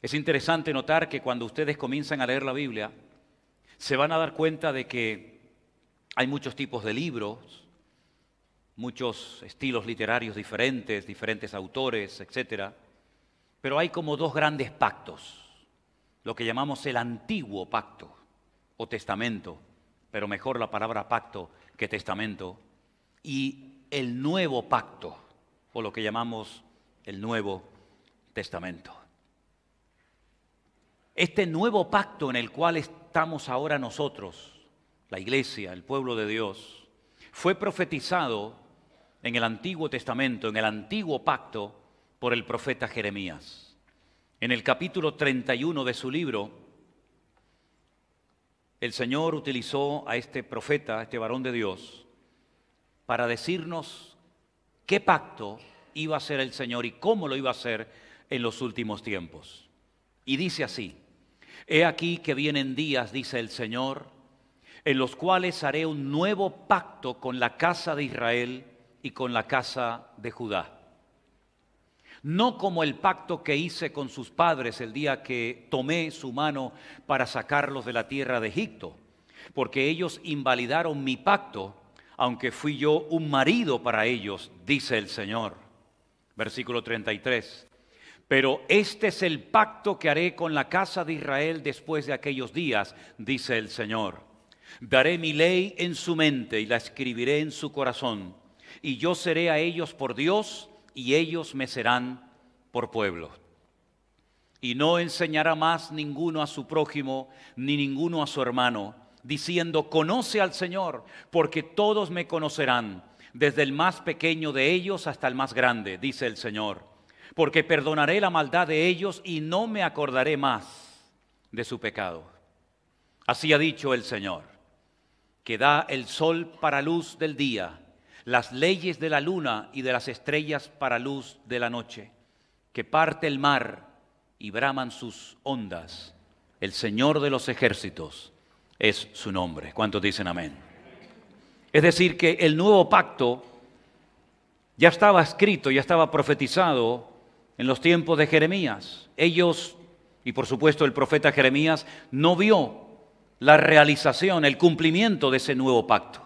Es interesante notar que cuando ustedes comienzan a leer la Biblia, se van a dar cuenta de que hay muchos tipos de libros, muchos estilos literarios diferentes, diferentes autores, etc. Pero hay como dos grandes pactos, lo que llamamos el Antiguo Pacto o Testamento, pero mejor la palabra pacto que testamento, y el Nuevo Pacto, o lo que llamamos el Nuevo Testamento. Este nuevo pacto en el cual estamos ahora nosotros, la iglesia, el pueblo de Dios, fue profetizado en el Antiguo Testamento, en el Antiguo Pacto, por el profeta Jeremías. En el capítulo 31 de su libro, el Señor utilizó a este profeta, a este varón de Dios, para decirnos qué pacto iba a hacer el Señor y cómo lo iba a hacer en los últimos tiempos. Y dice así: he aquí que vienen días, dice el Señor, en los cuales haré un nuevo pacto con la casa de Israel y con la casa de Judá. No como el pacto que hice con sus padres el día que tomé su mano para sacarlos de la tierra de Egipto, porque ellos invalidaron mi pacto, aunque fui yo un marido para ellos, dice el Señor. Versículo 33. Pero este es el pacto que haré con la casa de Israel después de aquellos días, dice el Señor. Daré mi ley en su mente y la escribiré en su corazón, y yo seré a ellos por Dios, y ellos me serán por pueblo. Y no enseñará más ninguno a su prójimo, ni ninguno a su hermano, diciendo: conoce al Señor, porque todos me conocerán, desde el más pequeño de ellos hasta el más grande, dice el Señor. Porque perdonaré la maldad de ellos y no me acordaré más de su pecado. Así ha dicho el Señor, que da el sol para luz del día, las leyes de la luna y de las estrellas para luz de la noche, que parte el mar y braman sus ondas. El Señor de los ejércitos es su nombre. ¿Cuántos dicen amén? Es decir, que el nuevo pacto ya estaba escrito, ya estaba profetizado en los tiempos de Jeremías. Ellos, y por supuesto el profeta Jeremías, no vio la realización, el cumplimiento de ese nuevo pacto.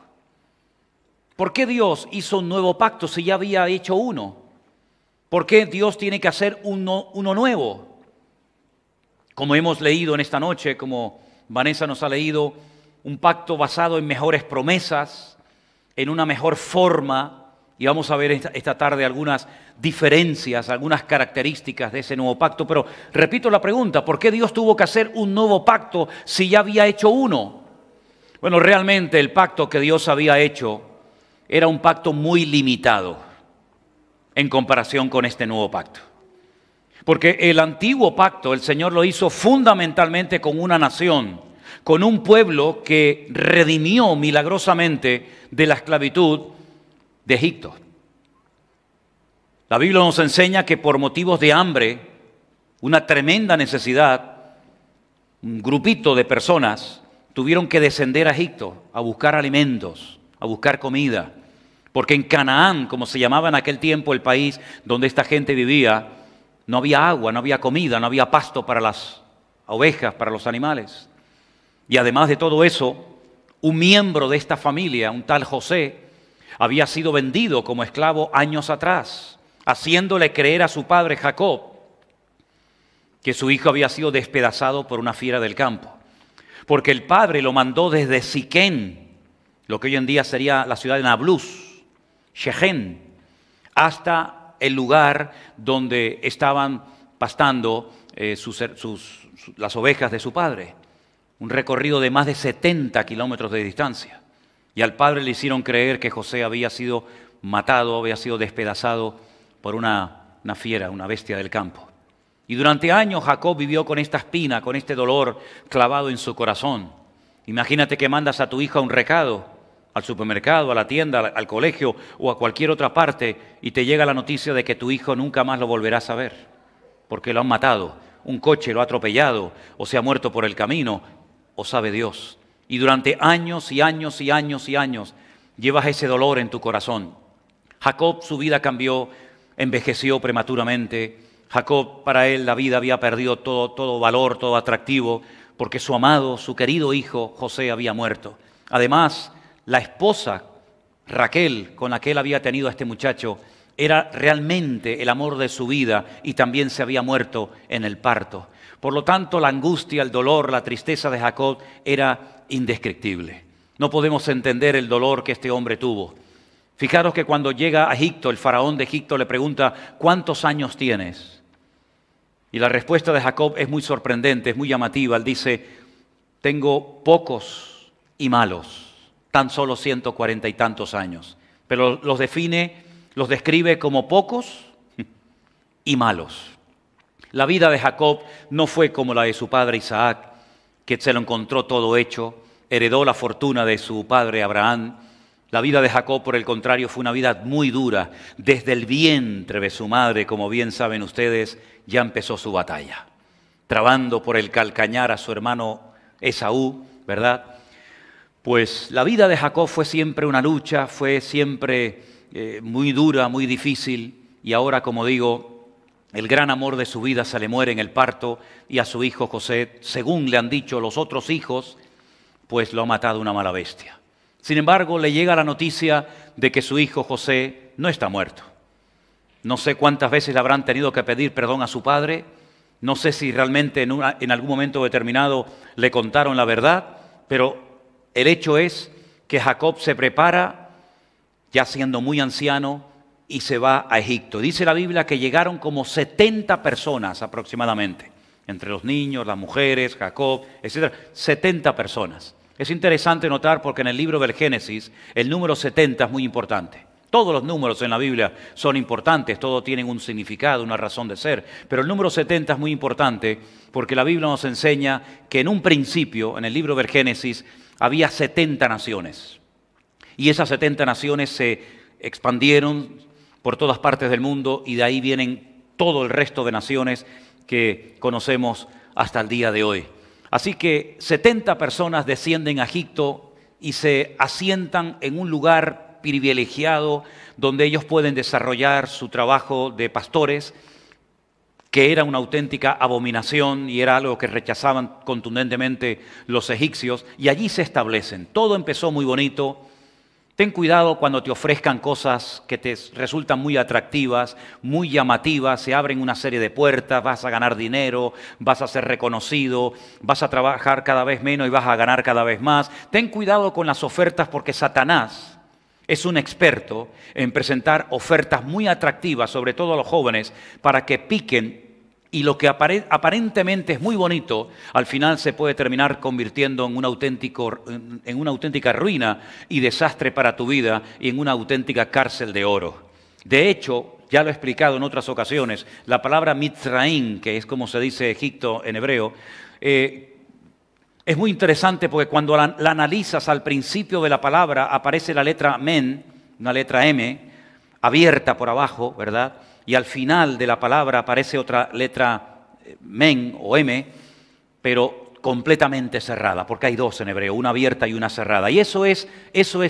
¿Por qué Dios hizo un nuevo pacto si ya había hecho uno? ¿Por qué Dios tiene que hacer uno nuevo? Como hemos leído en esta noche, como Vanessa nos ha leído, un pacto basado en mejores promesas, en una mejor forma. Y vamos a ver esta tarde algunas diferencias, algunas características de ese nuevo pacto. Pero repito la pregunta: ¿por qué Dios tuvo que hacer un nuevo pacto si ya había hecho uno? Bueno, realmente el pacto que Dios había hecho era un pacto muy limitado en comparación con este nuevo pacto. Porque el antiguo pacto el Señor lo hizo fundamentalmente con una nación, con un pueblo que redimió milagrosamente de la esclavitud de Egipto. La Biblia nos enseña que por motivos de hambre, una tremenda necesidad, un grupito de personas tuvieron que descender a Egipto a buscar alimentos, a buscar comida, porque en Canaán, como se llamaba en aquel tiempo el país donde esta gente vivía, no había agua, no había comida, no había pasto para las ovejas, para los animales. Y además de todo eso, un miembro de esta familia, un tal José, había sido vendido como esclavo años atrás, haciéndole creer a su padre Jacob que su hijo había sido despedazado por una fiera del campo. Porque el padre lo mandó desde Siquén, lo que hoy en día sería la ciudad de Nablus, Shechem, hasta el lugar donde estaban pastando las ovejas de su padre. Un recorrido de más de 70 kilómetros de distancia. Y al padre le hicieron creer que José había sido matado, había sido despedazado por una fiera, una bestia del campo. Y durante años Jacob vivió con esta espina, con este dolor clavado en su corazón. Imagínate que mandas a tu hijo un recado, al supermercado, a la tienda, al colegio o a cualquier otra parte, y te llega la noticia de que tu hijo nunca más lo volverás a ver, porque lo han matado, un coche lo ha atropellado, o se ha muerto por el camino, o sabe Dios Y durante años y años y años y años llevas ese dolor en tu corazón. Jacob, su vida cambió, envejeció prematuramente. Jacob, para él la vida había perdido todo valor, todo atractivo, porque su amado, su querido hijo José había muerto. Además, la esposa Raquel, con la que él había tenido a este muchacho, era realmente el amor de su vida y también se había muerto en el parto. Por lo tanto, la angustia, el dolor, la tristeza de Jacob era indescriptible. No podemos entender el dolor que este hombre tuvo. Fijaros que cuando llega a Egipto, el faraón de Egipto le pregunta, ¿cuántos años tienes? Y la respuesta de Jacob es muy sorprendente, es muy llamativa. Él dice, tengo pocos y malos, tan solo 140 y tantos años. Pero los describe como pocos y malos. La vida de Jacob no fue como la de su padre Isaac, que se lo encontró todo hecho, heredó la fortuna de su padre Abraham. La vida de Jacob, por el contrario, fue una vida muy dura. Desde el vientre de su madre, como bien saben ustedes, ya empezó su batalla, trabando por el calcañar a su hermano Esaú, ¿verdad? Pues la vida de Jacob fue siempre una lucha, fue siempre muy dura, muy difícil, y ahora, como digo, el gran amor de su vida se le muere en el parto, y a su hijo José, según le han dicho los otros hijos, pues lo ha matado una mala bestia. Sin embargo, le llega la noticia de que su hijo José no está muerto. No sé cuántas veces le habrán tenido que pedir perdón a su padre, no sé si realmente en algún momento determinado le contaron la verdad, pero el hecho es que Jacob se prepara, ya siendo muy anciano, y se va a Egipto. Dice la Biblia que llegaron como 70 personas aproximadamente, entre los niños, las mujeres, Jacob, etc. 70 personas. Es interesante notar porque en el libro del Génesis el número 70 es muy importante. Todos los números en la Biblia son importantes, todos tienen un significado, una razón de ser, pero el número 70 es muy importante porque la Biblia nos enseña que en un principio, en el libro del Génesis, había 70 naciones. Y esas 70 naciones se expandieron por todas partes del mundo y de ahí vienen todo el resto de naciones que conocemos hasta el día de hoy. Así que 70 personas descienden a Egipto y se asientan en un lugar privilegiado donde ellos pueden desarrollar su trabajo de pastores, que era una auténtica abominación y era algo que rechazaban contundentemente los egipcios, y allí se establecen. Todo empezó muy bonito. Ten cuidado cuando te ofrezcan cosas que te resultan muy atractivas, muy llamativas, se abren una serie de puertas, vas a ganar dinero, vas a ser reconocido, vas a trabajar cada vez menos y vas a ganar cada vez más. Ten cuidado con las ofertas porque Satanás es un experto en presentar ofertas muy atractivas, sobre todo a los jóvenes, para que piquen. Y lo que aparentemente es muy bonito, al final se puede terminar convirtiendo en una auténtica ruina y desastre para tu vida y en una auténtica cárcel de oro. De hecho, ya lo he explicado en otras ocasiones, la palabra Mitzraim, que es como se dice Egipto en hebreo, es muy interesante porque cuando la analizas al principio de la palabra aparece la letra Men, una letra M, abierta por abajo, ¿verdad? Y al final de la palabra aparece otra letra Men o M, pero completamente cerrada, porque hay dos en hebreo, una abierta y una cerrada. Y eso es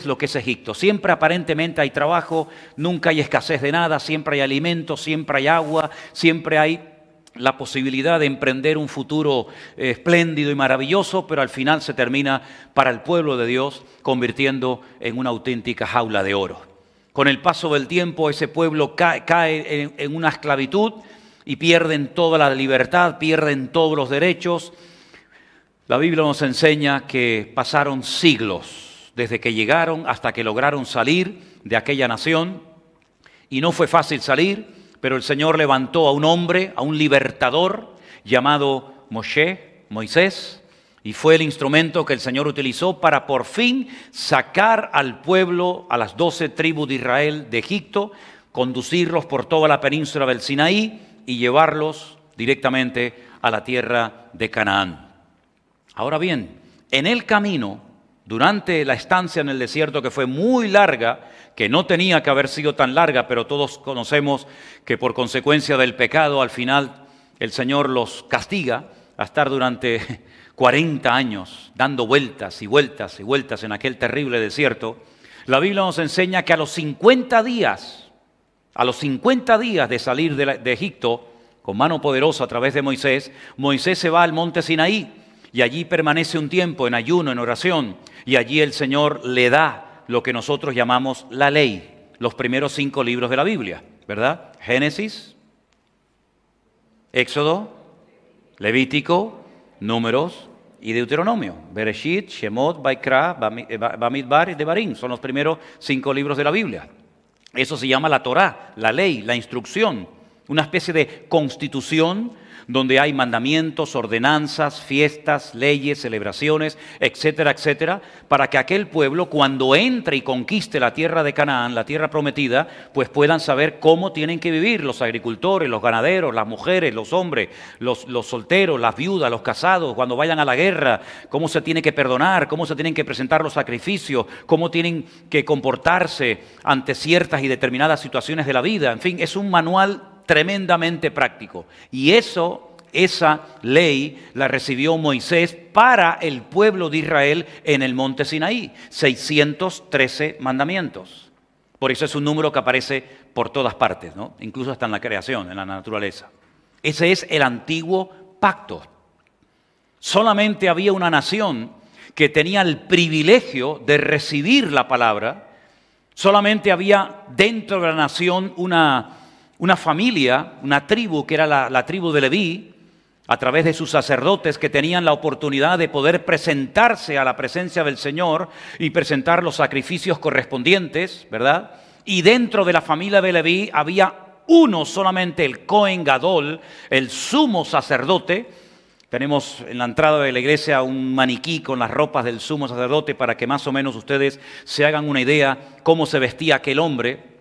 lo que es Egipto. Siempre aparentemente hay trabajo, nunca hay escasez de nada, siempre hay alimento, siempre hay agua, siempre hay la posibilidad de emprender un futuro espléndido y maravilloso, pero al final se termina para el pueblo de Dios convirtiendo en una auténtica jaula de oro. Con el paso del tiempo ese pueblo cae en una esclavitud y pierden toda la libertad, pierden todos los derechos. La Biblia nos enseña que pasaron siglos desde que llegaron hasta que lograron salir de aquella nación. Y no fue fácil salir, pero el Señor levantó a un hombre, a un libertador llamado Moisés, y fue el instrumento que el Señor utilizó para por fin sacar al pueblo, a las 12 tribus de Israel de Egipto, conducirlos por toda la península del Sinaí y llevarlos directamente a la tierra de Canaán. Ahora bien, en el camino, durante la estancia en el desierto que fue muy larga, que no tenía que haber sido tan larga, pero todos conocemos que por consecuencia del pecado al final el Señor los castiga. a estar durante 40 años dando vueltas y vueltas y vueltas en aquel terrible desierto, la Biblia nos enseña que a los 50 días de salir de Egipto, con mano poderosa a través de Moisés, Moisés se va al monte Sinaí y allí permanece un tiempo en ayuno, en oración, y allí el Señor le da lo que nosotros llamamos la ley, los primeros 5 libros de la Biblia, ¿verdad? Génesis, Éxodo, Levítico, Números y Deuteronomio. Bereshit, Shemot, Baikra, Bamidbar y Devarim son los primeros 5 libros de la Biblia. Eso se llama la Torá, la ley, la instrucción, una especie de constitución donde hay mandamientos, ordenanzas, fiestas, leyes, celebraciones, etcétera, etcétera, para que aquel pueblo, cuando entre y conquiste la tierra de Canaán, la tierra prometida, pues puedan saber cómo tienen que vivir los agricultores, los ganaderos, las mujeres, los hombres, los solteros, las viudas, los casados, cuando vayan a la guerra, cómo se tiene que perdonar, cómo se tienen que presentar los sacrificios, cómo tienen que comportarse ante ciertas y determinadas situaciones de la vida. En fin, es un manual tremendamente práctico. Y esa ley la recibió Moisés para el pueblo de Israel en el monte Sinaí. 613 mandamientos. Por eso es un número que aparece por todas partes, ¿no? Incluso hasta en la creación, en la naturaleza. Ese es el antiguo pacto. Solamente había una nación que tenía el privilegio de recibir la palabra. Solamente había dentro de la nación una familia, una tribu que era la tribu de Leví, a través de sus sacerdotes que tenían la oportunidad de poder presentarse a la presencia del Señor y presentar los sacrificios correspondientes, ¿verdad? Y dentro de la familia de Leví había uno solamente, el Cohen Gadol, el sumo sacerdote. Tenemos en la entrada de la iglesia un maniquí con las ropas del sumo sacerdote para que más o menos ustedes se hagan una idea cómo se vestía aquel hombre.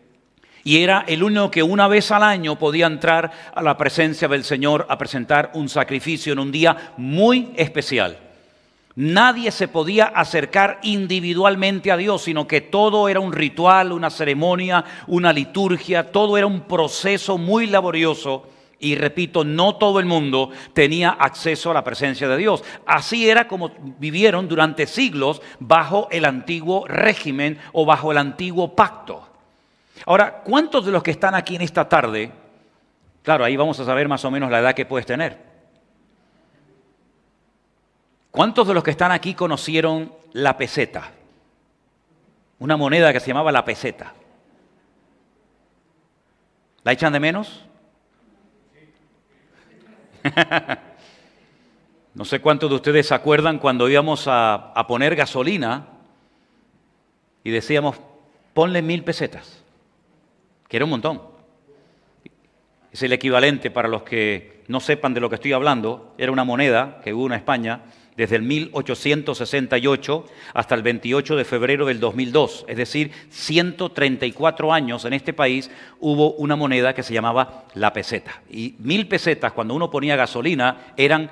Y era el único que una vez al año podía entrar a la presencia del Señor a presentar un sacrificio en un día muy especial. Nadie se podía acercar individualmente a Dios, sino que todo era un ritual, una ceremonia, una liturgia, todo era un proceso muy laborioso. Y repito, no todo el mundo tenía acceso a la presencia de Dios. Así era como vivieron durante siglos bajo el antiguo régimen o bajo el antiguo pacto. Ahora, ¿cuántos de los que están aquí en esta tarde, claro, ahí vamos a saber más o menos la edad que puedes tener? ¿Cuántos de los que están aquí conocieron la peseta? Una moneda que se llamaba la peseta. ¿La echan de menos? No sé cuántos de ustedes se acuerdan cuando íbamos a poner gasolina y decíamos, ponle 1000 pesetas. Que era un montón. Es el equivalente, para los que no sepan de lo que estoy hablando, era una moneda que hubo en España desde el 1868 hasta el 28 de febrero del 2002. Es decir, 134 años en este país hubo una moneda que se llamaba la peseta. Y 1000 pesetas, cuando uno ponía gasolina, eran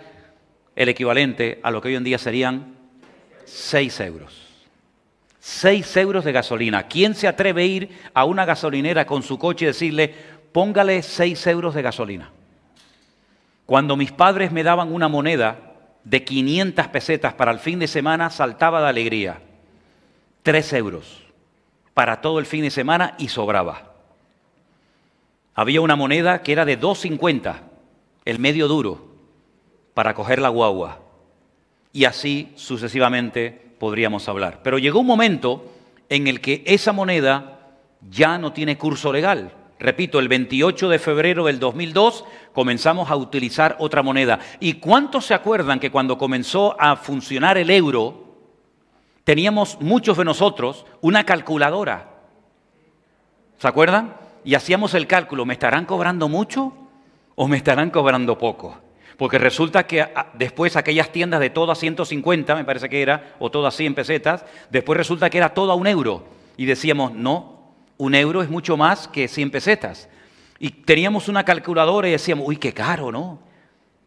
el equivalente a lo que hoy en día serían 6 euros. 6 euros de gasolina. ¿Quién se atreve a ir a una gasolinera con su coche y decirle, póngale 6 euros de gasolina? Cuando mis padres me daban una moneda de 500 pesetas para el fin de semana, saltaba de alegría. 3 euros para todo el fin de semana y sobraba. Había una moneda que era de 2,50, el medio duro, para coger la guagua. Y así sucesivamente podríamos hablar. Pero llegó un momento en el que esa moneda ya no tiene curso legal. Repito, el 28 de febrero del 2002 comenzamos a utilizar otra moneda. ¿Y cuántos se acuerdan que cuando comenzó a funcionar el euro, teníamos muchos de nosotros una calculadora? ¿Se acuerdan? Y hacíamos el cálculo, ¿me estarán cobrando mucho o me estarán cobrando poco? Porque resulta que después aquellas tiendas de todas 150, me parece que era, o todas 100 pesetas, después resulta que era toda 1 euro. Y decíamos, no, 1 euro es mucho más que 100 pesetas. Y teníamos una calculadora y decíamos, uy, qué caro, ¿no?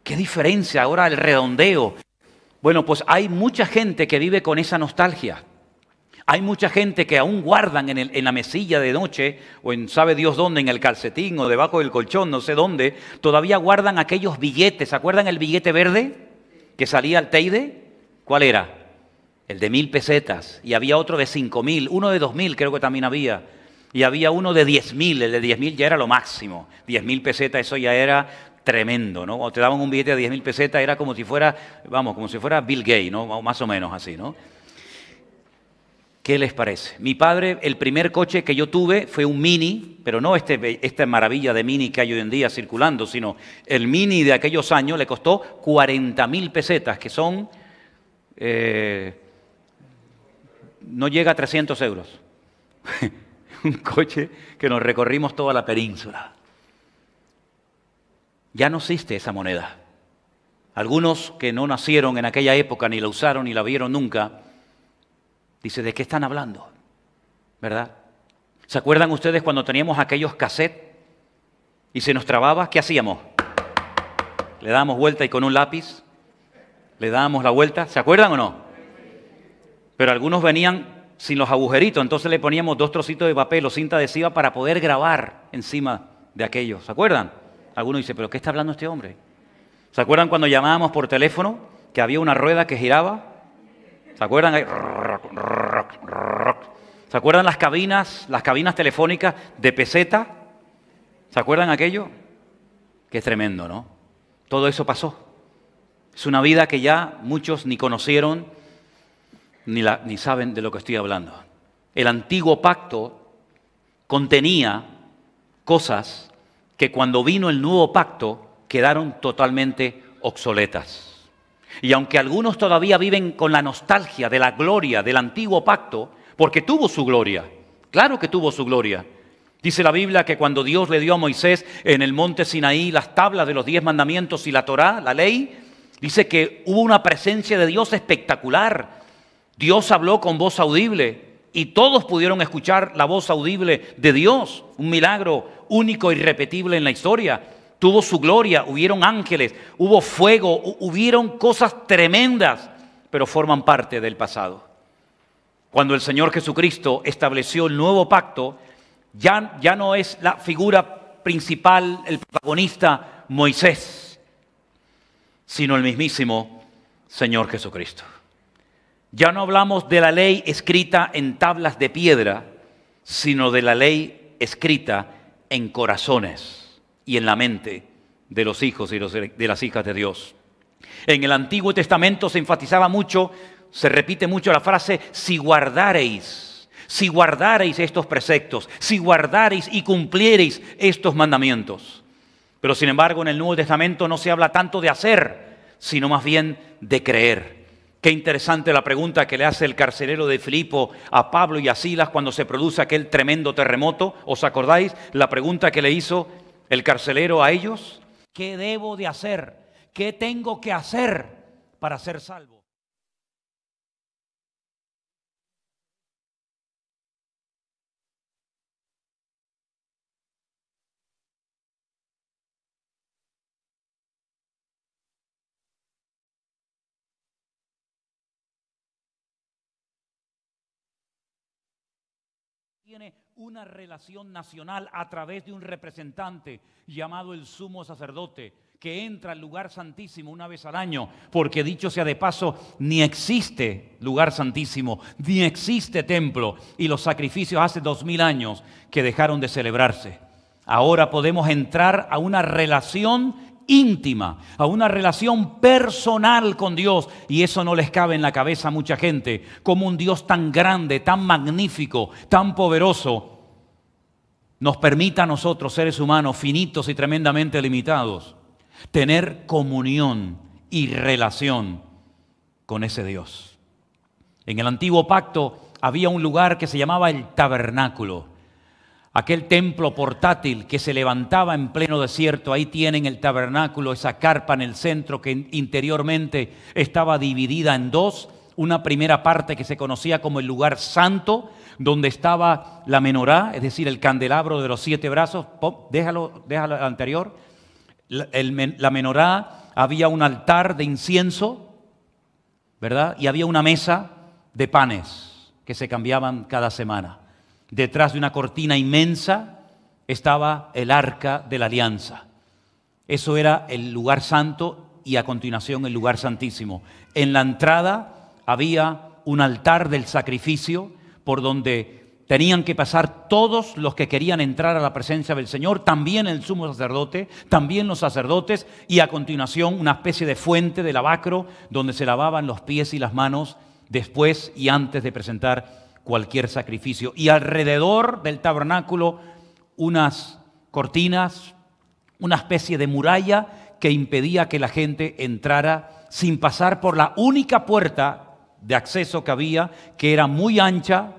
Qué diferencia, ahora el redondeo. Bueno, pues hay mucha gente que vive con esa nostalgia. Hay mucha gente que aún guardan en la mesilla de noche, o en sabe Dios dónde, en el calcetín, o debajo del colchón, no sé dónde, todavía guardan aquellos billetes. ¿Se acuerdan el billete verde? que salía al Teide, ¿cuál era? El de 1.000 pesetas. Y había otro de 5.000, uno de 2.000 creo que también había. Y había uno de 10.000, el de 10.000 ya era lo máximo. 10.000 pesetas, eso ya era tremendo, ¿no? O te daban un billete de 10.000 pesetas, era como si fuera, vamos, como si fuera Bill Gates, ¿no? Más o menos así, ¿no? ¿Qué les parece? Mi padre, el primer coche que yo tuve fue un Mini, pero no esta maravilla de Mini que hay hoy en día circulando, sino el Mini de aquellos años le costó 40.000 pesetas, que son, no llega a 300 euros. Un coche que nos recorrimos toda la península. Ya no existe esa moneda. Algunos que no nacieron en aquella época, ni la usaron, ni la vieron nunca, dice, ¿de qué están hablando? ¿Verdad? ¿Se acuerdan ustedes cuando teníamos aquellos cassettes y se nos trababa? ¿Qué hacíamos? Le dábamos vuelta y con un lápiz le dábamos la vuelta. ¿Se acuerdan o no? Pero algunos venían sin los agujeritos, entonces le poníamos 2 trocitos de papel o cinta adhesiva para poder grabar encima de aquello. ¿Se acuerdan? Algunos dicen, ¿pero qué está hablando este hombre? ¿Se acuerdan cuando llamábamos por teléfono que había una rueda que giraba? ¿Se acuerdan? ¿Se acuerdan las cabinas telefónicas de peseta? ¿Se acuerdan aquello? Qué tremendo, ¿no? Todo eso pasó. Es una vida que ya muchos ni conocieron ni saben de lo que estoy hablando. El antiguo pacto contenía cosas que cuando vino el nuevo pacto quedaron totalmente obsoletas. Y aunque algunos todavía viven con la nostalgia de la gloria del antiguo pacto, porque tuvo su gloria, claro que tuvo su gloria. Dice la Biblia que cuando Dios le dio a Moisés en el monte Sinaí las tablas de los 10 mandamientos y la Torá, la ley, dice que hubo una presencia de Dios espectacular. Dios habló con voz audible y todos pudieron escuchar la voz audible de Dios, un milagro único e irrepetible en la historia. Tuvo su gloria, hubieron ángeles, hubo fuego, hubieron cosas tremendas, pero forman parte del pasado. Cuando el Señor Jesucristo estableció el nuevo pacto, ya no es la figura principal, el protagonista Moisés, sino el mismísimo Señor Jesucristo. Ya no hablamos de la ley escrita en tablas de piedra, sino de la ley escrita en corazones y en la mente de los hijos y de las hijas de Dios. En el Antiguo Testamento se enfatizaba mucho, se repite mucho la frase, si guardareis estos preceptos, si guardareis y cumpliereis estos mandamientos. Pero sin embargo en el Nuevo Testamento no se habla tanto de hacer, sino más bien de creer. Qué interesante la pregunta que le hace el carcelero de Filipo a Pablo y a Silas cuando se produce aquel tremendo terremoto. ¿Os acordáis la pregunta que le hizo el carcelero a ellos? ¿Qué debo de hacer? ¿Qué tengo que hacer para ser salvo? Tiene una relación nacional a través de un representante llamado el sumo sacerdote, que entra al lugar santísimo una vez al año, porque dicho sea de paso, ni existe lugar santísimo, ni existe templo, y los sacrificios hace 2000 años que dejaron de celebrarse. Ahora podemos entrar a una relación íntima, a una relación personal con Dios, y eso no les cabe en la cabeza a mucha gente, como un Dios tan grande, tan magnífico, tan poderoso nos permita a nosotros, seres humanos finitos y tremendamente limitados, tener comunión y relación con ese Dios. En el antiguo pacto había un lugar que se llamaba el tabernáculo, aquel templo portátil que se levantaba en pleno desierto. Ahí tienen el tabernáculo, esa carpa en el centro que interiormente estaba dividida en dos. Una primera parte que se conocía como el lugar santo, donde estaba la menorá, es decir, el candelabro de los 7 brazos. Déjalo anterior. La menorá, había un altar de incienso, ¿verdad? Y había una mesa de panes que se cambiaban cada semana. Detrás de una cortina inmensa estaba el arca de la alianza. Eso era el lugar santo y a continuación el lugar santísimo. En la entrada había un altar del sacrificio por donde tenían que pasar todos los que querían entrar a la presencia del Señor, también el sumo sacerdote, también los sacerdotes, y a continuación una especie de fuente de lavacro donde se lavaban los pies y las manos después y antes de presentar cualquier sacrificio. Y alrededor del tabernáculo unas cortinas, una especie de muralla que impedía que la gente entrara sin pasar por la única puerta de acceso que había, que era muy ancha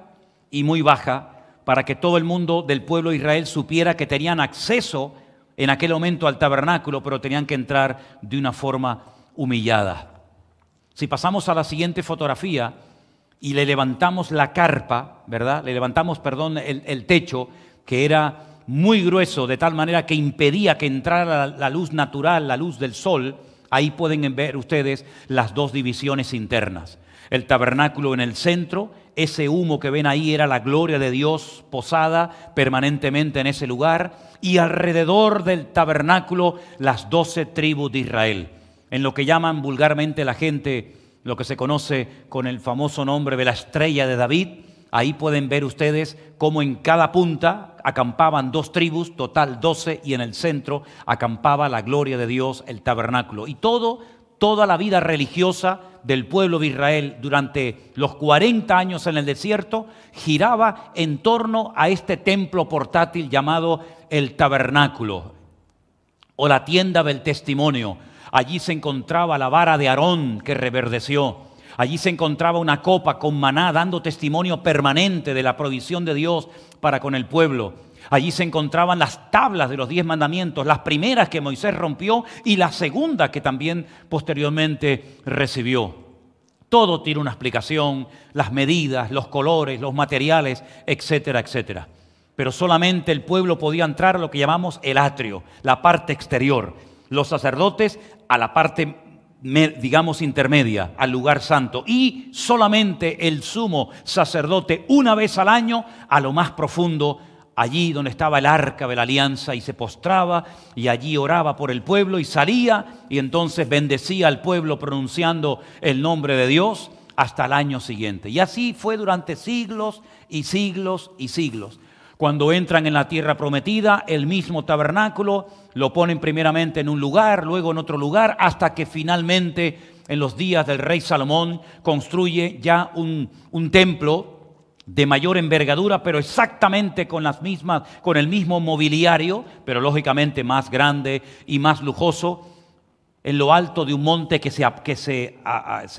y muy baja, para que todo el mundo del pueblo de Israel supiera que tenían acceso en aquel momento al tabernáculo, pero tenían que entrar de una forma humillada. Si pasamos a la siguiente fotografía y le levantamos la carpa, ¿verdad? Le levantamos, perdón, el techo, que era muy grueso, de tal manera que impedía que entrara la luz natural, la luz del sol. Ahí pueden ver ustedes las dos divisiones internas. El tabernáculo en el centro, ese humo que ven ahí era la gloria de Dios posada permanentemente en ese lugar, y alrededor del tabernáculo las 12 tribus de Israel, en lo que llaman vulgarmente la gente, lo que se conoce con el famoso nombre de la estrella de David. Ahí pueden ver ustedes cómo en cada punta acampaban 2 tribus, total 12, y en el centro acampaba la gloria de Dios, el tabernáculo. Y toda la vida religiosa del pueblo de Israel durante los 40 años en el desierto giraba en torno a este templo portátil llamado el tabernáculo o la tienda del testimonio. Allí se encontraba la vara de Aarón que reverdeció. Allí se encontraba una copa con maná dando testimonio permanente de la provisión de Dios para con el pueblo. Allí se encontraban las tablas de los 10 mandamientos, las primeras que Moisés rompió y la segunda que también posteriormente recibió. Todo tiene una explicación, las medidas, los colores, los materiales, etcétera, etcétera. Pero solamente el pueblo podía entrar a lo que llamamos el atrio, la parte exterior. Los sacerdotes a la parte, digamos, intermedia, al lugar santo. Y solamente el sumo sacerdote una vez al año a lo más profundo, allí donde estaba el arca de la alianza, y se postraba y allí oraba por el pueblo y salía y entonces bendecía al pueblo pronunciando el nombre de Dios hasta el año siguiente. Y así fue durante siglos y siglos y siglos. Cuando entran en la tierra prometida, el mismo tabernáculo lo ponen primeramente en un lugar, luego en otro lugar, hasta que finalmente en los días del rey Salomón construye ya un templo de mayor envergadura, pero exactamente con el mismo mobiliario, pero lógicamente más grande y más lujoso, en lo alto de un monte que se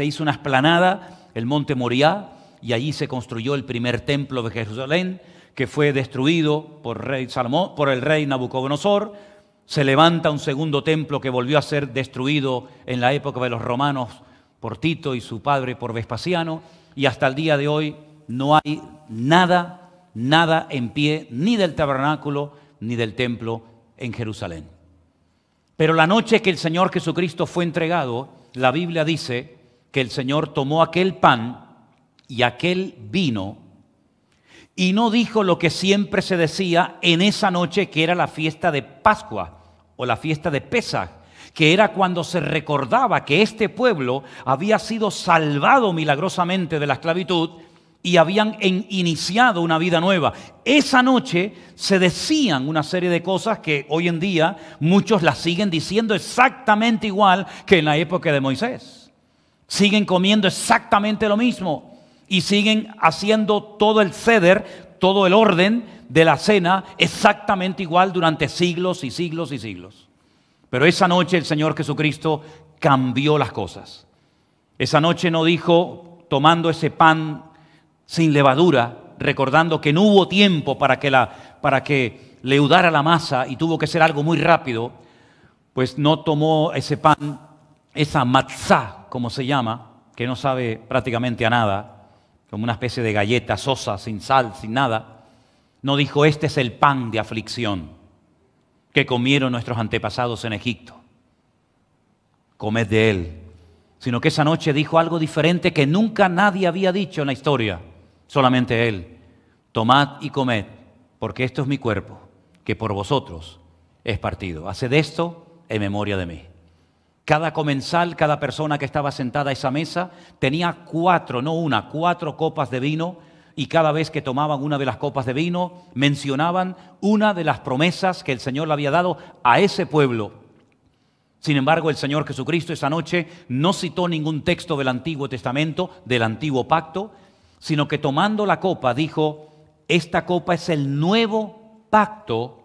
hizo una explanada, el monte Moriah, y allí se construyó el primer templo de Jerusalén, que fue destruido por el rey Nabucodonosor. Se levanta un segundo templo que volvió a ser destruido en la época de los romanos por Tito y su padre por Vespasiano, y hasta el día de hoy no hay nada en pie, ni del tabernáculo ni del templo en Jerusalén. Pero la noche que el Señor Jesucristo fue entregado, la Biblia dice que el Señor tomó aquel pan y aquel vino y no dijo lo que siempre se decía en esa noche, que era la fiesta de Pascua o la fiesta de Pesaj, que era cuando se recordaba que este pueblo había sido salvado milagrosamente de la esclavitud y habían iniciado una vida nueva. Esa noche se decían una serie de cosas que hoy en día muchos las siguen diciendo exactamente igual que en la época de Moisés. Siguen comiendo exactamente lo mismo y siguen haciendo todo el ceder, todo el orden de la cena exactamente igual durante siglos y siglos y siglos. Pero esa noche el Señor Jesucristo cambió las cosas. Esa noche no dijo, tomando ese pan sin levadura, recordando que no hubo tiempo para que leudara la masa y tuvo que ser algo muy rápido, pues no tomó ese pan, esa matzá, como se llama, que no sabe prácticamente a nada, como una especie de galleta sosa, sin sal, sin nada. No dijo, este es el pan de aflicción que comieron nuestros antepasados en Egipto. Comed de él. Sino que esa noche dijo algo diferente que nunca nadie había dicho en la historia. Solamente él. Tomad y comed, porque esto es mi cuerpo, que por vosotros es partido. Haced esto en memoria de mí. Cada comensal, cada persona que estaba sentada a esa mesa, tenía 4, no una, 4 copas de vino, y cada vez que tomaban una de las copas de vino, mencionaban una de las promesas que el Señor le había dado a ese pueblo. Sin embargo, el Señor Jesucristo esa noche no citó ningún texto del Antiguo Testamento, del Antiguo Pacto, sino que tomando la copa dijo: esta copa es el nuevo pacto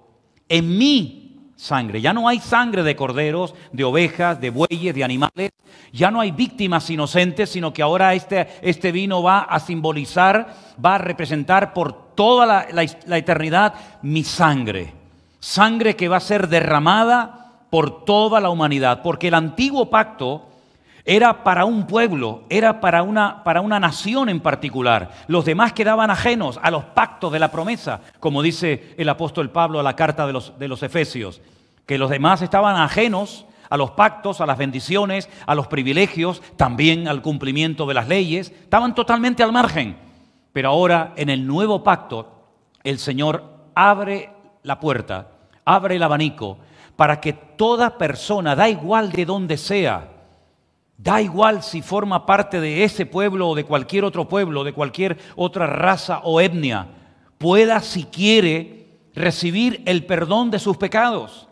en mi sangre. Ya no hay sangre de corderos, de ovejas, de bueyes, de animales. Ya no hay víctimas inocentes, sino que ahora este vino va a simbolizar, va a representar por toda la eternidad mi sangre. Sangre que va a ser derramada por toda la humanidad. Porque el antiguo pacto era para un pueblo, era para una nación en particular. Los demás quedaban ajenos a los pactos de la promesa, como dice el apóstol Pablo a la carta de los Efesios, que los demás estaban ajenos a los pactos, a las bendiciones, a los privilegios, también al cumplimiento de las leyes, estaban totalmente al margen. Pero ahora, en el nuevo pacto, el Señor abre la puerta, abre el abanico, para que toda persona, da igual de dónde sea, da igual si forma parte de ese pueblo o de cualquier otro pueblo, de cualquier otra raza o etnia, pueda, si quiere, recibir el perdón de sus pecados.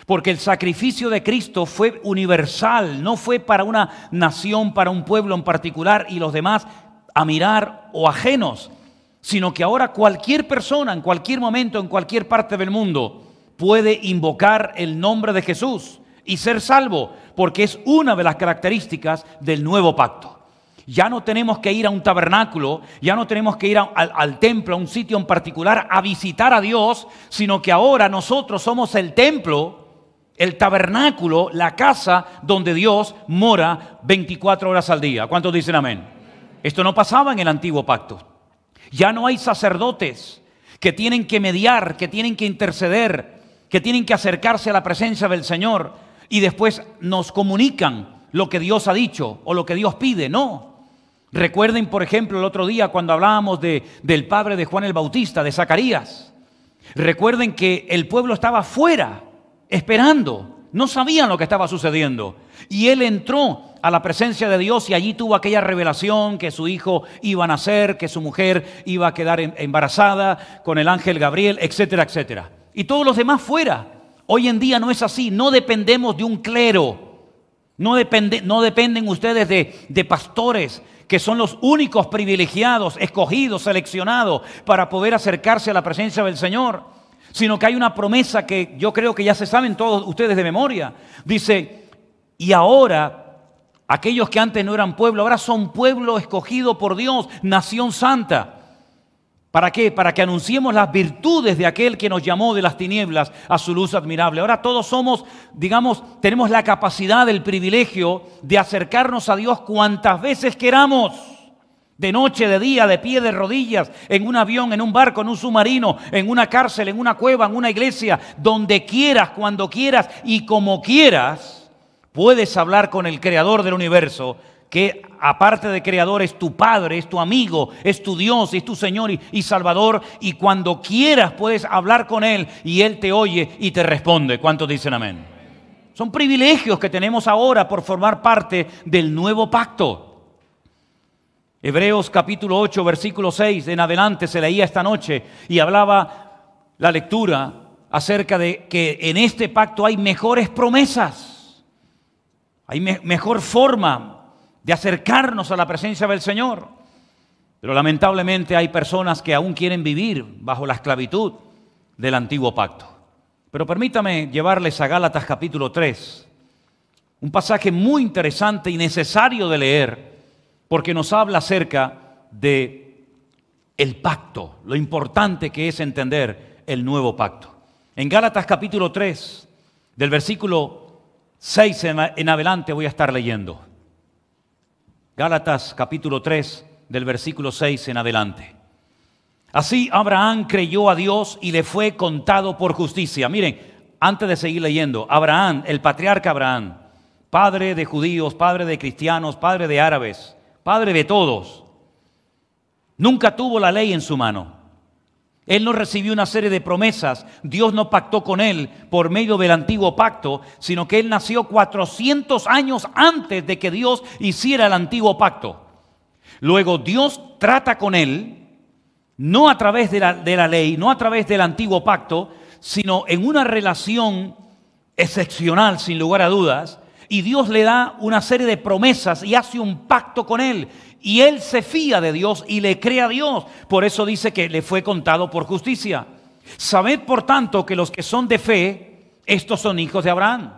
Porque el sacrificio de Cristo fue universal, no fue para una nación, para un pueblo en particular y los demás a mirar o ajenos, sino que ahora cualquier persona, en cualquier momento, en cualquier parte del mundo, puede invocar el nombre de Jesús y ser salvo, porque es una de las características del nuevo pacto. Ya no tenemos que ir a un tabernáculo, ya no tenemos que ir al templo, a un sitio en particular, a visitar a Dios, sino que ahora nosotros somos el templo, el tabernáculo, la casa donde Dios mora 24 horas al día. ¿Cuántos dicen amén? Esto no pasaba en el antiguo pacto. Ya no hay sacerdotes que tienen que mediar, que tienen que interceder, que tienen que acercarse a la presencia del Señor y después nos comunican lo que Dios ha dicho o lo que Dios pide. No. Recuerden, por ejemplo, el otro día cuando hablábamos del padre de Juan el Bautista, de Zacarías. Recuerden que el pueblo estaba fuera, esperando. No sabían lo que estaba sucediendo. Y él entró a la presencia de Dios y allí tuvo aquella revelación que su hijo iba a nacer, que su mujer iba a quedar embarazada con el ángel Gabriel, etcétera, etcétera. Y todos los demás fuera. Hoy en día no es así. No dependemos de un clero. No dependen ustedes de pastores que son los únicos privilegiados, escogidos, seleccionados para poder acercarse a la presencia del Señor. Sino que hay una promesa que yo creo que ya se saben todos ustedes de memoria. Dice, y ahora, aquellos que antes no eran pueblo, ahora son pueblo escogido por Dios, nación santa. ¿Para qué? Para que anunciemos las virtudes de aquel que nos llamó de las tinieblas a su luz admirable. Ahora todos somos, digamos, tenemos la capacidad, el privilegio de acercarnos a Dios cuantas veces queramos. De noche, de día, de pie, de rodillas, en un avión, en un barco, en un submarino, en una cárcel, en una cueva, en una iglesia, donde quieras, cuando quieras y como quieras, puedes hablar con el Creador del universo, que aparte de Creador es tu Padre, es tu amigo, es tu Dios, es tu Señor y Salvador, y cuando quieras puedes hablar con Él y Él te oye y te responde. ¿Cuántos dicen amén? Son privilegios que tenemos ahora por formar parte del nuevo pacto. Hebreos capítulo 8, versículo 6 en adelante se leía esta noche y hablaba la lectura acerca de que en este pacto hay mejores promesas, hay mejor forma de acercarnos a la presencia del Señor. Pero lamentablemente hay personas que aún quieren vivir bajo la esclavitud del antiguo pacto. Pero permítame llevarles a Gálatas capítulo 3, un pasaje muy interesante y necesario de leer, porque nos habla acerca de el pacto, lo importante que es entender el nuevo pacto. En Gálatas capítulo 3, del versículo 6 en adelante voy a estar leyendo. Gálatas capítulo 3, del versículo 6 en adelante. Así Abraham creyó a Dios y le fue contado por justicia. Miren, antes de seguir leyendo, Abraham, el patriarca Abraham, padre de judíos, padre de cristianos, padre de árabes, padre de todos, nunca tuvo la ley en su mano. Él no recibió una serie de promesas. Dios no pactó con él por medio del antiguo pacto, sino que él nació 400 años antes de que Dios hiciera el antiguo pacto. Luego Dios trata con él, no a través de la ley, no a través del antiguo pacto, sino en una relación excepcional, sin lugar a dudas, y Dios le da una serie de promesas y hace un pacto con él. Y él se fía de Dios y le cree a Dios. Por eso dice que le fue contado por justicia. Sabed, por tanto, que los que son de fe, estos son hijos de Abraham.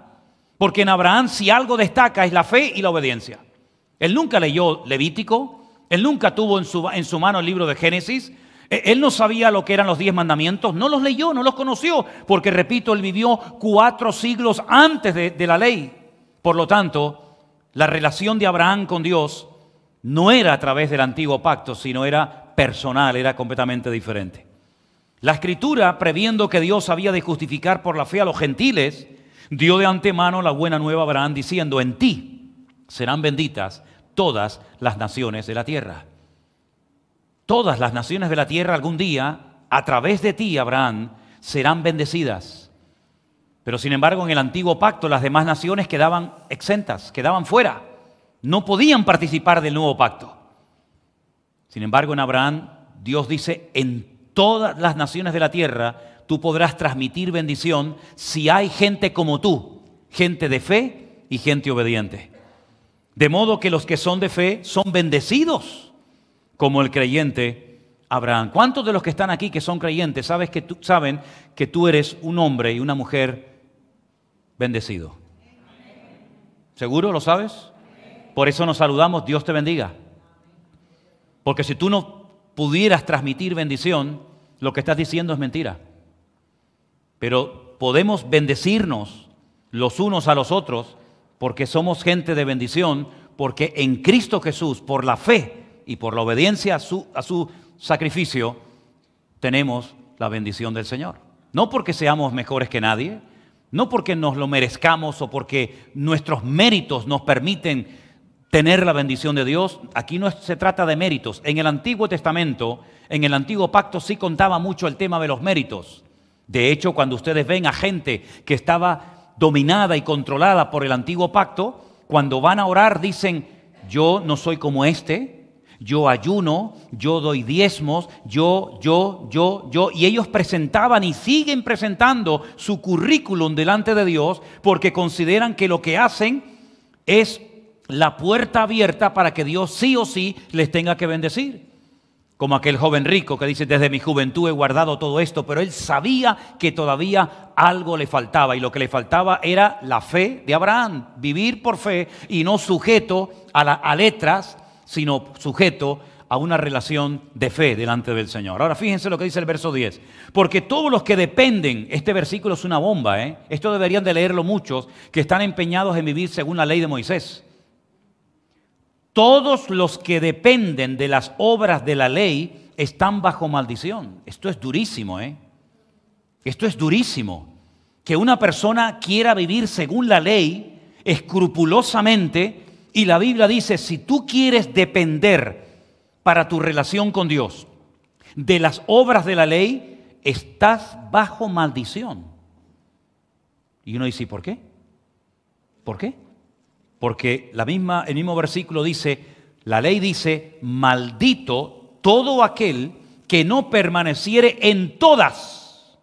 Porque en Abraham, si algo destaca, es la fe y la obediencia. Él nunca leyó Levítico. Él nunca tuvo en su mano el libro de Génesis. Él no sabía lo que eran los 10 mandamientos. No los leyó, no los conoció. Porque, repito, él vivió 4 siglos antes de la ley. Por lo tanto, la relación de Abraham con Dios no era a través del antiguo pacto, sino era personal, era completamente diferente. La Escritura, previendo que Dios había de justificar por la fe a los gentiles, dio de antemano la buena nueva a Abraham, diciendo: en ti serán benditas todas las naciones de la tierra. Todas las naciones de la tierra algún día, a través de ti, Abraham, serán bendecidas. Pero sin embargo, en el antiguo pacto, las demás naciones quedaban exentas, quedaban fuera. No podían participar del nuevo pacto. Sin embargo, en Abraham, Dios dice: en todas las naciones de la tierra, tú podrás transmitir bendición si hay gente como tú, gente de fe y gente obediente. De modo que los que son de fe son bendecidos, como el creyente Abraham. ¿Cuántos de los que están aquí que son creyentes saben que tú eres un hombre y una mujer bendecido? ¿Seguro lo sabes? Por eso nos saludamos: Dios te bendiga. Porque si tú no pudieras transmitir bendición, lo que estás diciendo es mentira. Pero podemos bendecirnos los unos a los otros porque somos gente de bendición, porque en Cristo Jesús, por la fe y por la obediencia a su sacrificio, tenemos la bendición del Señor. No porque seamos mejores que nadie, no porque nos lo merezcamos o porque nuestros méritos nos permiten tener la bendición de Dios. Aquí no se trata de méritos. En el Antiguo Testamento, en el Antiguo Pacto, sí contaba mucho el tema de los méritos. De hecho, cuando ustedes ven a gente que estaba dominada y controlada por el Antiguo Pacto, cuando van a orar dicen: yo no soy como este, yo ayuno, yo doy diezmos, yo, y ellos presentaban y siguen presentando su currículum delante de Dios porque consideran que lo que hacen es la puerta abierta para que Dios sí o sí les tenga que bendecir. Como aquel joven rico que dice: desde mi juventud he guardado todo esto, pero él sabía que todavía algo le faltaba, y lo que le faltaba era la fe de Abraham, vivir por fe y no sujeto a letras, sino sujeto a una relación de fe delante del Señor. Ahora fíjense lo que dice el verso 10. Porque todos los que dependen, este versículo es una bomba, esto deberían de leerlo muchos que están empeñados en vivir según la ley de Moisés. Todos los que dependen de las obras de la ley están bajo maldición. Esto es durísimo, Esto es durísimo. Que una persona quiera vivir según la ley, escrupulosamente, y la Biblia dice: si tú quieres depender para tu relación con Dios de las obras de la ley, estás bajo maldición. Y uno dice: ¿y por qué? ¿Por qué? Porque el mismo versículo dice, la ley dice: maldito todo aquel que no permaneciere en todas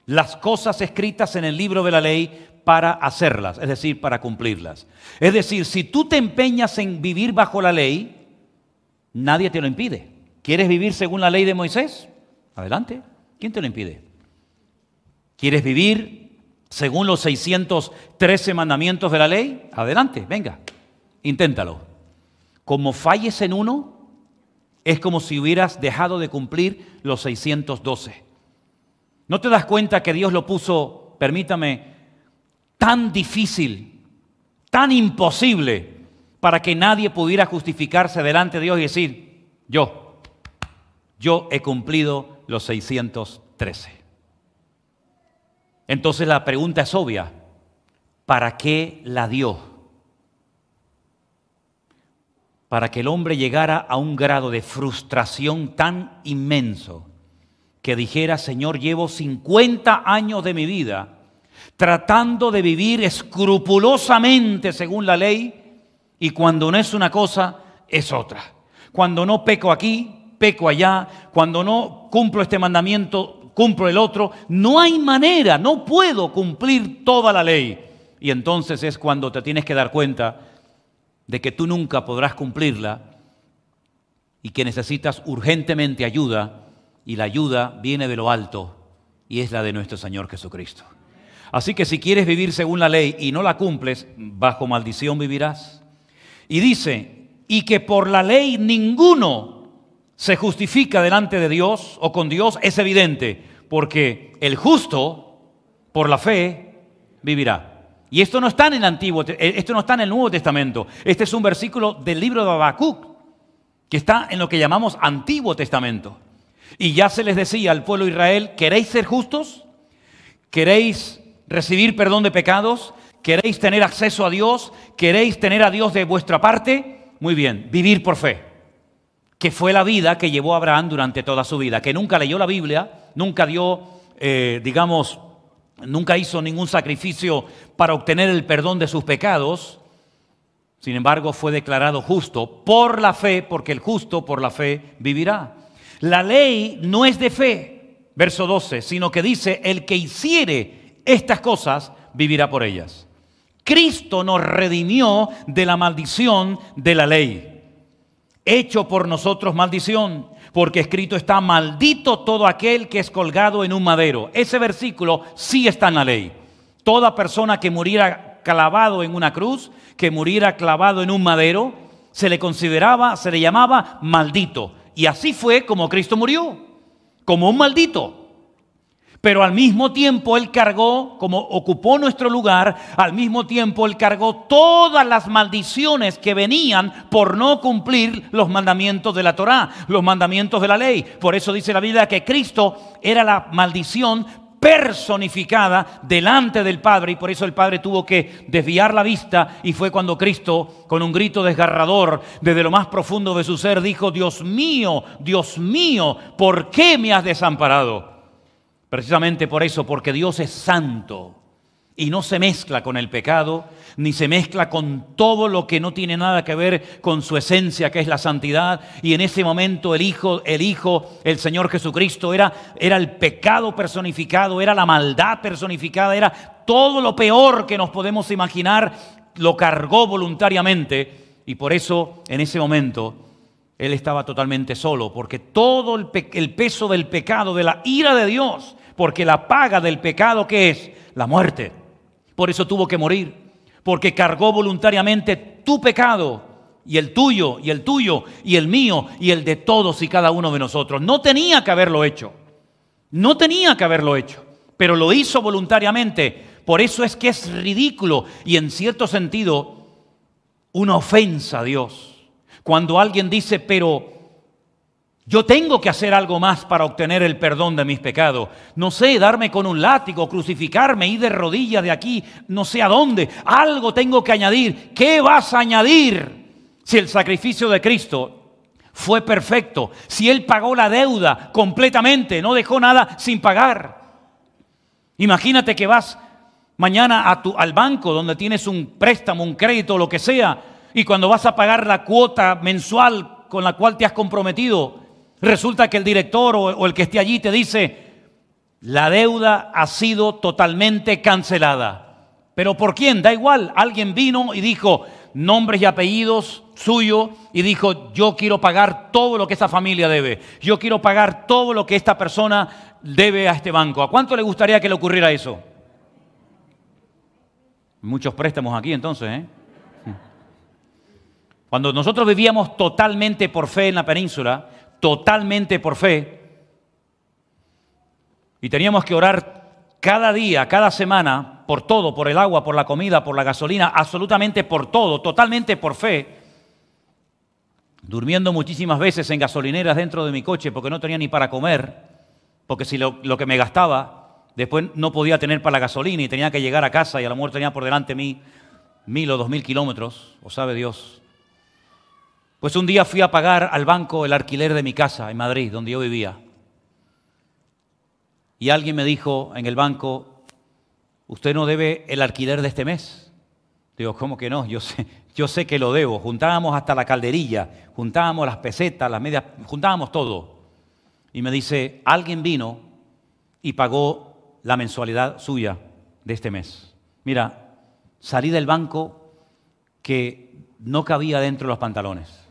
las cosas escritas en el libro de la ley para hacerlas, es decir, para cumplirlas. Es decir, si tú te empeñas en vivir bajo la ley, nadie te lo impide. ¿Quieres vivir según la ley de Moisés? Adelante. ¿Quién te lo impide? ¿Quieres vivir según los 613 mandamientos de la ley? Adelante, venga, inténtalo. Como falles en uno, es como si hubieras dejado de cumplir los 612. ¿No te das cuenta que Dios lo puso, permítame, tan difícil, tan imposible, para que nadie pudiera justificarse delante de Dios y decir: yo he cumplido los 613? Entonces la pregunta es obvia: ¿para qué la dio? Para que el hombre llegara a un grado de frustración tan inmenso que dijera, Señor, llevo 50 años de mi vida tratando de vivir escrupulosamente según la ley, y cuando no es una cosa, es otra. Cuando no peco aquí, peco allá. Cuando no cumplo este mandamiento, cumplo el otro. No hay manera, no puedo cumplir toda la ley. Y entonces es cuando te tienes que dar cuenta de que tú nunca podrás cumplirla y que necesitas urgentemente ayuda, y la ayuda viene de lo alto y es la de nuestro Señor Jesucristo. Así que si quieres vivir según la ley y no la cumples, bajo maldición vivirás. Y dice, y que por la ley ninguno se justifica delante de Dios o con Dios, es evidente, porque el justo por la fe vivirá. Y esto no está en el Nuevo Testamento. Este es un versículo del libro de Habacuc, que está en lo que llamamos Antiguo Testamento. Y ya se les decía al pueblo de Israel, ¿queréis ser justos? ¿Queréis recibir perdón de pecados? ¿Queréis tener acceso a Dios? ¿Queréis tener a Dios de vuestra parte? Muy bien, vivir por fe, que fue la vida que llevó Abraham durante toda su vida, que nunca leyó la Biblia, nunca dio, nunca hizo ningún sacrificio para obtener el perdón de sus pecados. Sin embargo, fue declarado justo por la fe, porque el justo por la fe vivirá. La ley no es de fe, verso 12, sino que dice, el que hiciere estas cosas vivirá por ellas. Cristo nos redimió de la maldición de la ley, hecho por nosotros maldición, porque escrito está, maldito todo aquel que es colgado en un madero. Ese versículo sí está en la ley. Toda persona que muriera clavado en una cruz, que muriera clavado en un madero, se le llamaba maldito. Y así fue como Cristo murió, como un maldito. Pero al mismo tiempo Él cargó, como ocupó nuestro lugar, al mismo tiempo Él cargó todas las maldiciones que venían por no cumplir los mandamientos de la Torá, los mandamientos de la ley. Por eso dice la Biblia que Cristo era la maldición personificada delante del Padre, y por eso el Padre tuvo que desviar la vista, y fue cuando Cristo, con un grito desgarrador desde lo más profundo de su ser, dijo, Dios mío, ¿por qué me has desamparado? Precisamente por eso, porque Dios es santo y no se mezcla con el pecado, ni se mezcla con todo lo que no tiene nada que ver con su esencia, que es la santidad. Y en ese momento el Hijo, el Señor Jesucristo, era el pecado personificado, era la maldad personificada, era todo lo peor que nos podemos imaginar, lo cargó voluntariamente. Y por eso, en ese momento, Él estaba totalmente solo, porque todo el peso del pecado, de la ira de Dios, porque la paga del pecado, ¿qué es? La muerte. Por eso tuvo que morir, porque cargó voluntariamente tu pecado, y el tuyo, y el tuyo, y el mío, y el de todos y cada uno de nosotros. No tenía que haberlo hecho, pero lo hizo voluntariamente. Por eso es que es ridículo y en cierto sentido una ofensa a Dios cuando alguien dice, pero yo tengo que hacer algo más para obtener el perdón de mis pecados. No sé, darme con un látigo, crucificarme, ir de rodillas de aquí, no sé a dónde. Algo tengo que añadir. ¿Qué vas a añadir si el sacrificio de Cristo fue perfecto? Si Él pagó la deuda completamente, no dejó nada sin pagar. Imagínate que vas mañana al banco donde tienes un préstamo, un crédito, lo que sea, y cuando vas a pagar la cuota mensual con la cual te has comprometido, resulta que el director o el que esté allí te dice, la deuda ha sido totalmente cancelada. ¿Pero por quién? Da igual. Alguien vino y dijo nombres y apellidos suyo y dijo, yo quiero pagar todo lo que esta familia debe. Yo quiero pagar todo lo que esta persona debe a este banco. ¿A cuánto le gustaría que le ocurriera eso? Muchos préstamos aquí entonces, ¿eh? Cuando nosotros vivíamos totalmente por fe en la península, totalmente por fe, y teníamos que orar cada día, cada semana, por todo, por el agua, por la comida, por la gasolina, absolutamente por todo, totalmente por fe, durmiendo muchísimas veces en gasolineras dentro de mi coche porque no tenía ni para comer, porque si lo que me gastaba, después no podía tener para la gasolina y tenía que llegar a casa y a lo mejor tenía por delante 1.000 o 2.000 kilómetros, o sabe Dios. Pues un día fui a pagar al banco el alquiler de mi casa en Madrid, donde yo vivía. Y alguien me dijo en el banco, usted no debe el alquiler de este mes. Digo, ¿cómo que no? Yo sé que lo debo. Juntábamos hasta la calderilla, juntábamos las pesetas, las medias, juntábamos todo. Y me dice, alguien vino y pagó la mensualidad suya de este mes. Mira, salí del banco que no cabía dentro de los pantalones.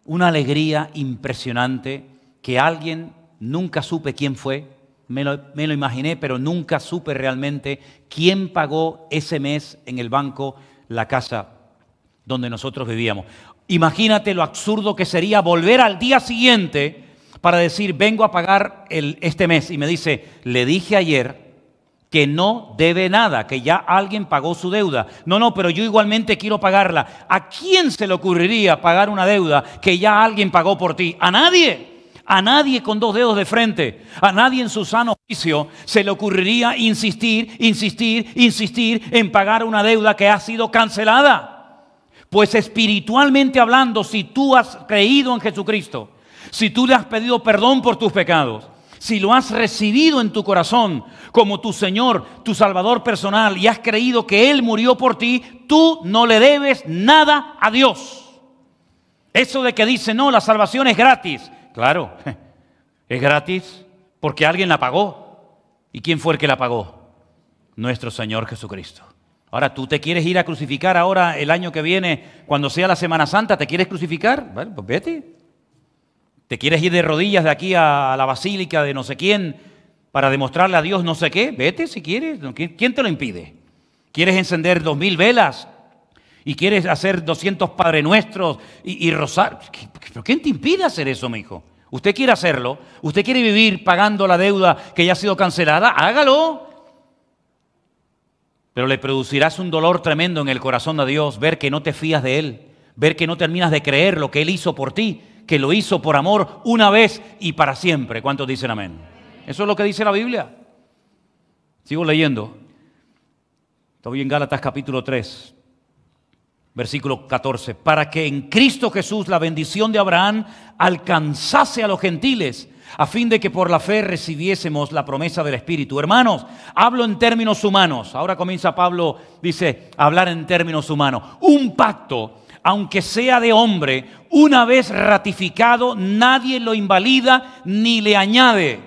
Una alegría impresionante que alguien, nunca supe quién fue, me lo imaginé, pero nunca supe realmente quién pagó ese mes en el banco la casa donde nosotros vivíamos. Imagínate lo absurdo que sería volver al día siguiente para decir, vengo a pagar este mes. Y me dice, le dije ayer que no debe nada, que ya alguien pagó su deuda. No, pero yo igualmente quiero pagarla. ¿A quién se le ocurriría pagar una deuda que ya alguien pagó por ti? A nadie. A nadie con dos dedos de frente, a nadie en su sano juicio se le ocurriría insistir en pagar una deuda que ha sido cancelada. Pues espiritualmente hablando, si tú has creído en Jesucristo, si tú le has pedido perdón por tus pecados, si lo has recibido en tu corazón como tu Señor, tu Salvador personal y has creído que Él murió por ti, tú no le debes nada a Dios. Eso de que dice, no, la salvación es gratis. Claro, es gratis porque alguien la pagó. ¿Y quién fue el que la pagó? Nuestro Señor Jesucristo. Ahora, ¿tú te quieres ir a crucificar ahora el año que viene, cuando sea la Semana Santa? ¿Te quieres crucificar? Bueno, pues vete. ¿Te quieres ir de rodillas de aquí a la basílica de no sé quién para demostrarle a Dios no sé qué? Vete si quieres. ¿Quién te lo impide? ¿Quieres encender 2000 velas? ¿Y quieres hacer 200 Padre Nuestros y rozar? ¿Pero quién te impide hacer eso, mi hijo? ¿Usted quiere hacerlo? ¿Usted quiere vivir pagando la deuda que ya ha sido cancelada? Hágalo. Pero le producirás un dolor tremendo en el corazón de Dios ver que no te fías de Él, ver que no terminas de creer lo que Él hizo por ti, que lo hizo por amor una vez y para siempre. ¿Cuántos dicen amén? Eso es lo que dice la Biblia. Sigo leyendo. Estoy en Gálatas capítulo 3. Versículo 14, para que en Cristo Jesús la bendición de Abraham alcanzase a los gentiles, a fin de que por la fe recibiésemos la promesa del Espíritu. Hermanos, hablo en términos humanos. Ahora comienza Pablo, dice, a hablar en términos humanos. Un pacto, aunque sea de hombre, una vez ratificado, nadie lo invalida ni le añade.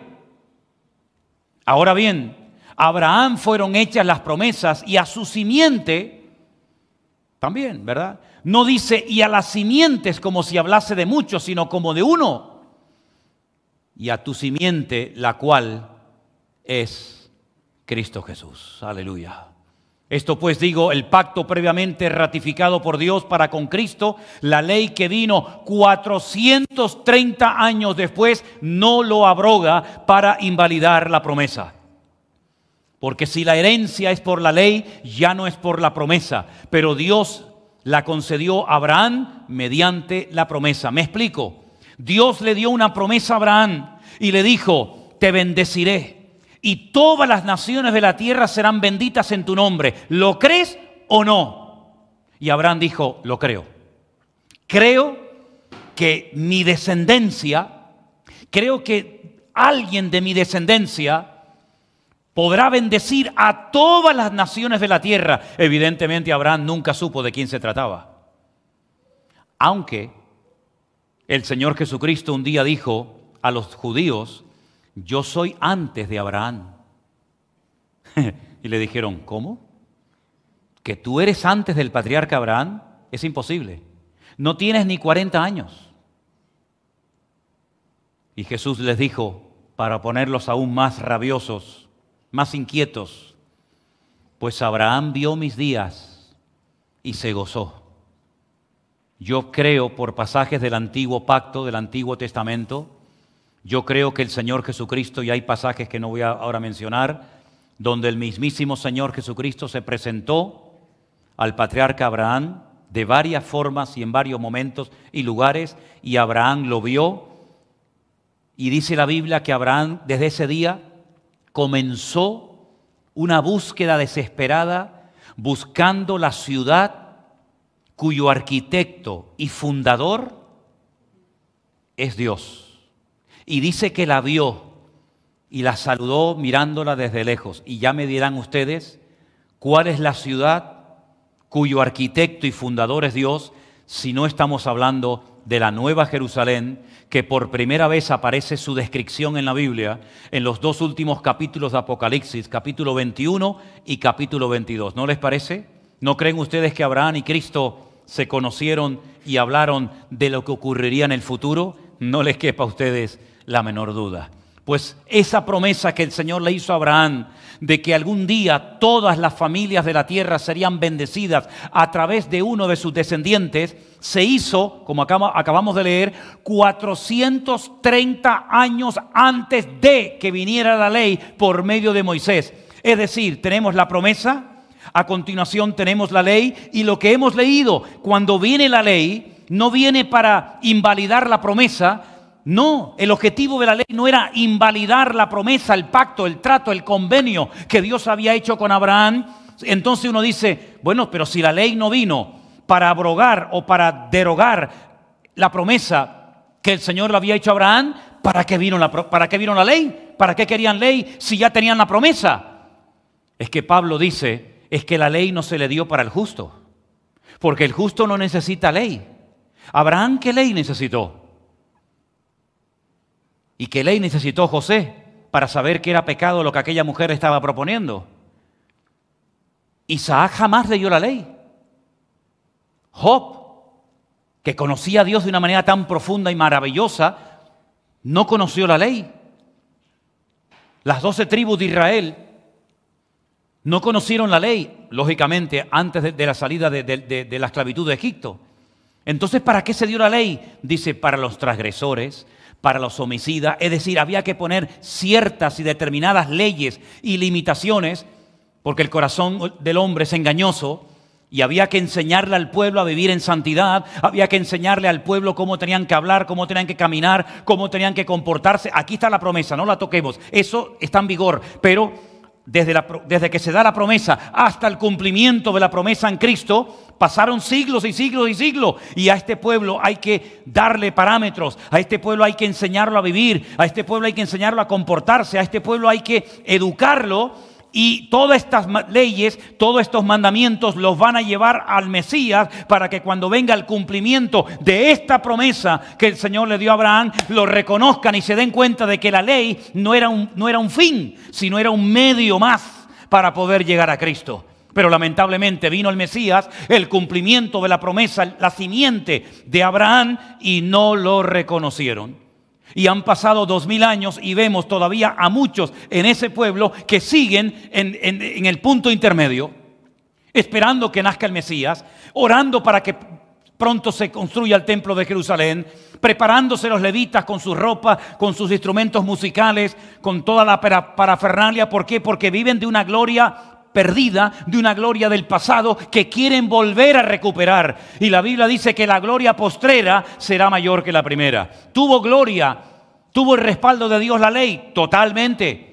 Ahora bien, a Abraham fueron hechas las promesas y a su simiente también, ¿verdad? No dice y a las simientes como si hablase de muchos, sino como de uno. Y a tu simiente, la cual es Cristo Jesús. Aleluya. Esto pues digo, el pacto previamente ratificado por Dios para con Cristo, la ley que vino 430 años después, no lo abroga para invalidar la promesa. Porque si la herencia es por la ley, ya no es por la promesa. Pero Dios la concedió a Abraham mediante la promesa. ¿Me explico? Dios le dio una promesa a Abraham y le dijo, te bendeciré y todas las naciones de la tierra serán benditas en tu nombre. ¿Lo crees o no? Y Abraham dijo, lo creo. Creo que mi descendencia, creo que alguien de mi descendencia podrá bendecir a todas las naciones de la tierra. Evidentemente Abraham nunca supo de quién se trataba. Aunque el Señor Jesucristo un día dijo a los judíos, yo soy antes de Abraham. Y le dijeron, ¿cómo? ¿Que tú eres antes del patriarca Abraham? Es imposible. No tienes ni 40 años. Y Jesús les dijo, para ponerlos aún más rabiosos, más inquietos, pues Abraham vio mis días y se gozó. Yo creo por pasajes del Antiguo Pacto, del Antiguo Testamento, yo creo que el Señor Jesucristo, y hay pasajes que no voy a ahora mencionar, donde el mismísimo Señor Jesucristo se presentó al patriarca Abraham de varias formas y en varios momentos y lugares, y Abraham lo vio, y dice la Biblia que Abraham desde ese día comenzó una búsqueda desesperada buscando la ciudad cuyo arquitecto y fundador es Dios. Y dice que la vio y la saludó mirándola desde lejos. Y ya me dirán ustedes cuál es la ciudad cuyo arquitecto y fundador es Dios, si no estamos hablando de la Nueva Jerusalén, que por primera vez aparece su descripción en la Biblia, en los dos últimos capítulos de Apocalipsis, capítulo 21 y capítulo 22. ¿No les parece? ¿No creen ustedes que Abraham y Cristo se conocieron y hablaron de lo que ocurriría en el futuro? No les quepa a ustedes la menor duda. Pues esa promesa que el Señor le hizo a Abraham de que algún día todas las familias de la tierra serían bendecidas a través de uno de sus descendientes, se hizo, como acabamos de leer, 430 años antes de que viniera la ley por medio de Moisés. Es decir, tenemos la promesa, a continuación tenemos la ley, y lo que hemos leído, cuando viene la ley, no viene para invalidar la promesa. No, el objetivo de la ley no era invalidar la promesa, el pacto, el trato, el convenio que Dios había hecho con Abraham. Entonces uno dice, bueno, pero si la ley no vino para abrogar o para derogar la promesa que el Señor le había hecho a Abraham, ¿para qué vino la ley? ¿Para qué querían ley si ya tenían la promesa? Es que Pablo dice, es que la ley no se le dio para el justo, porque el justo no necesita ley. ¿Abraham qué ley necesitó? ¿Y qué ley necesitó José para saber que era pecado lo que aquella mujer estaba proponiendo? Isaac jamás leyó la ley. Job, que conocía a Dios de una manera tan profunda y maravillosa, no conoció la ley. Las 12 tribus de Israel no conocieron la ley, lógicamente, antes de la salida de la esclavitud de Egipto. Entonces, ¿para qué se dio la ley? Dice, para los transgresores, para los homicidas, es decir, había que poner ciertas y determinadas leyes y limitaciones, porque el corazón del hombre es engañoso, y había que enseñarle al pueblo a vivir en santidad, había que enseñarle al pueblo cómo tenían que hablar, cómo tenían que caminar, cómo tenían que comportarse. Aquí está la promesa, no la toquemos, eso está en vigor, pero desde que se da la promesa hasta el cumplimiento de la promesa en Cristo, pasaron siglos y siglos y siglos, y a este pueblo hay que darle parámetros, a este pueblo hay que enseñarlo a vivir, a este pueblo hay que enseñarlo a comportarse, a este pueblo hay que educarlo, y todas estas leyes, todos estos mandamientos los van a llevar al Mesías para que cuando venga el cumplimiento de esta promesa que el Señor le dio a Abraham, lo reconozcan y se den cuenta de que la ley no era un fin, sino era un medio más para poder llegar a Cristo. Pero lamentablemente vino el Mesías, el cumplimiento de la promesa, la simiente de Abraham, y no lo reconocieron. Y han pasado 2000 años y vemos todavía a muchos en ese pueblo que siguen en el punto intermedio, esperando que nazca el Mesías, orando para que pronto se construya el templo de Jerusalén, preparándose los levitas con sus ropas, con sus instrumentos musicales, con toda la parafernalia. ¿Por qué? Porque viven de una gloria perdida, de una gloria del pasado que quieren volver a recuperar. Y la Biblia dice que la gloria postrera será mayor que la primera. Tuvo gloria, tuvo el respaldo de Dios la ley, totalmente,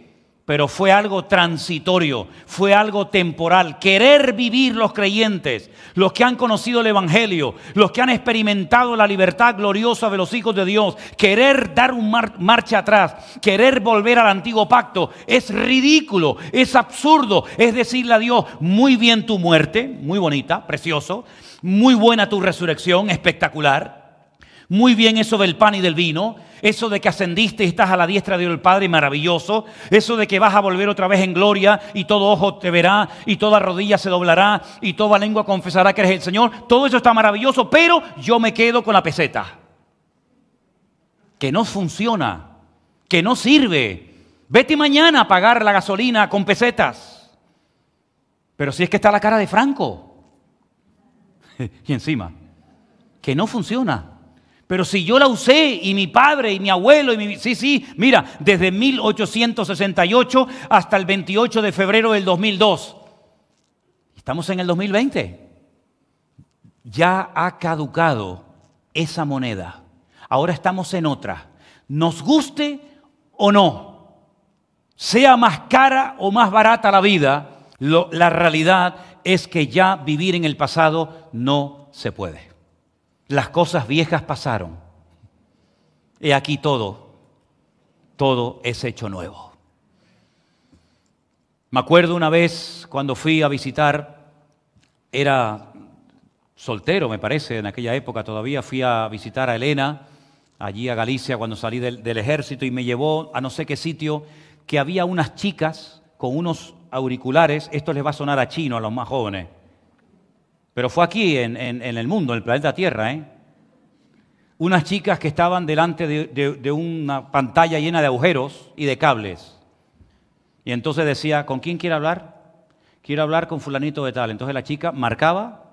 pero fue algo transitorio, fue algo temporal. Querer vivir los creyentes, los que han conocido el Evangelio, los que han experimentado la libertad gloriosa de los hijos de Dios, querer dar un marcha atrás, querer volver al antiguo pacto, es ridículo, es absurdo. Es decirle a Dios, muy bien tu muerte, muy bonita, precioso, muy buena tu resurrección, espectacular. Muy bien eso del pan y del vino, eso de que ascendiste y estás a la diestra de Dios el Padre, maravilloso. Eso de que vas a volver otra vez en gloria y todo ojo te verá y toda rodilla se doblará y toda lengua confesará que eres el Señor. Todo eso está maravilloso, pero yo me quedo con la peseta, que no funciona, que no sirve. Vete mañana a pagar la gasolina con pesetas. Pero si es que está la cara de Franco y encima, que no funciona. Pero si yo la usé, y mi padre, y mi abuelo, mira, desde 1868 hasta el 28 de febrero del 2002. Estamos en el 2020. Ya ha caducado esa moneda. Ahora estamos en otra. Nos guste o no, sea más cara o más barata la vida, la realidad es que ya vivir en el pasado no se puede. Las cosas viejas pasaron. He aquí todo es hecho nuevo. Me acuerdo una vez cuando fui a visitar, era soltero me parece, en aquella época todavía, fui a visitar a Elena, allí a Galicia cuando salí del ejército, y me llevó a no sé qué sitio, que había unas chicas con unos auriculares. Esto les va a sonar a chino a los más jóvenes, pero fue aquí en el mundo, en el planeta Tierra, unas chicas que estaban delante de una pantalla llena de agujeros y de cables. Y entonces decía, ¿con quién quiere hablar? Quiero hablar con fulanito de tal. Entonces la chica marcaba,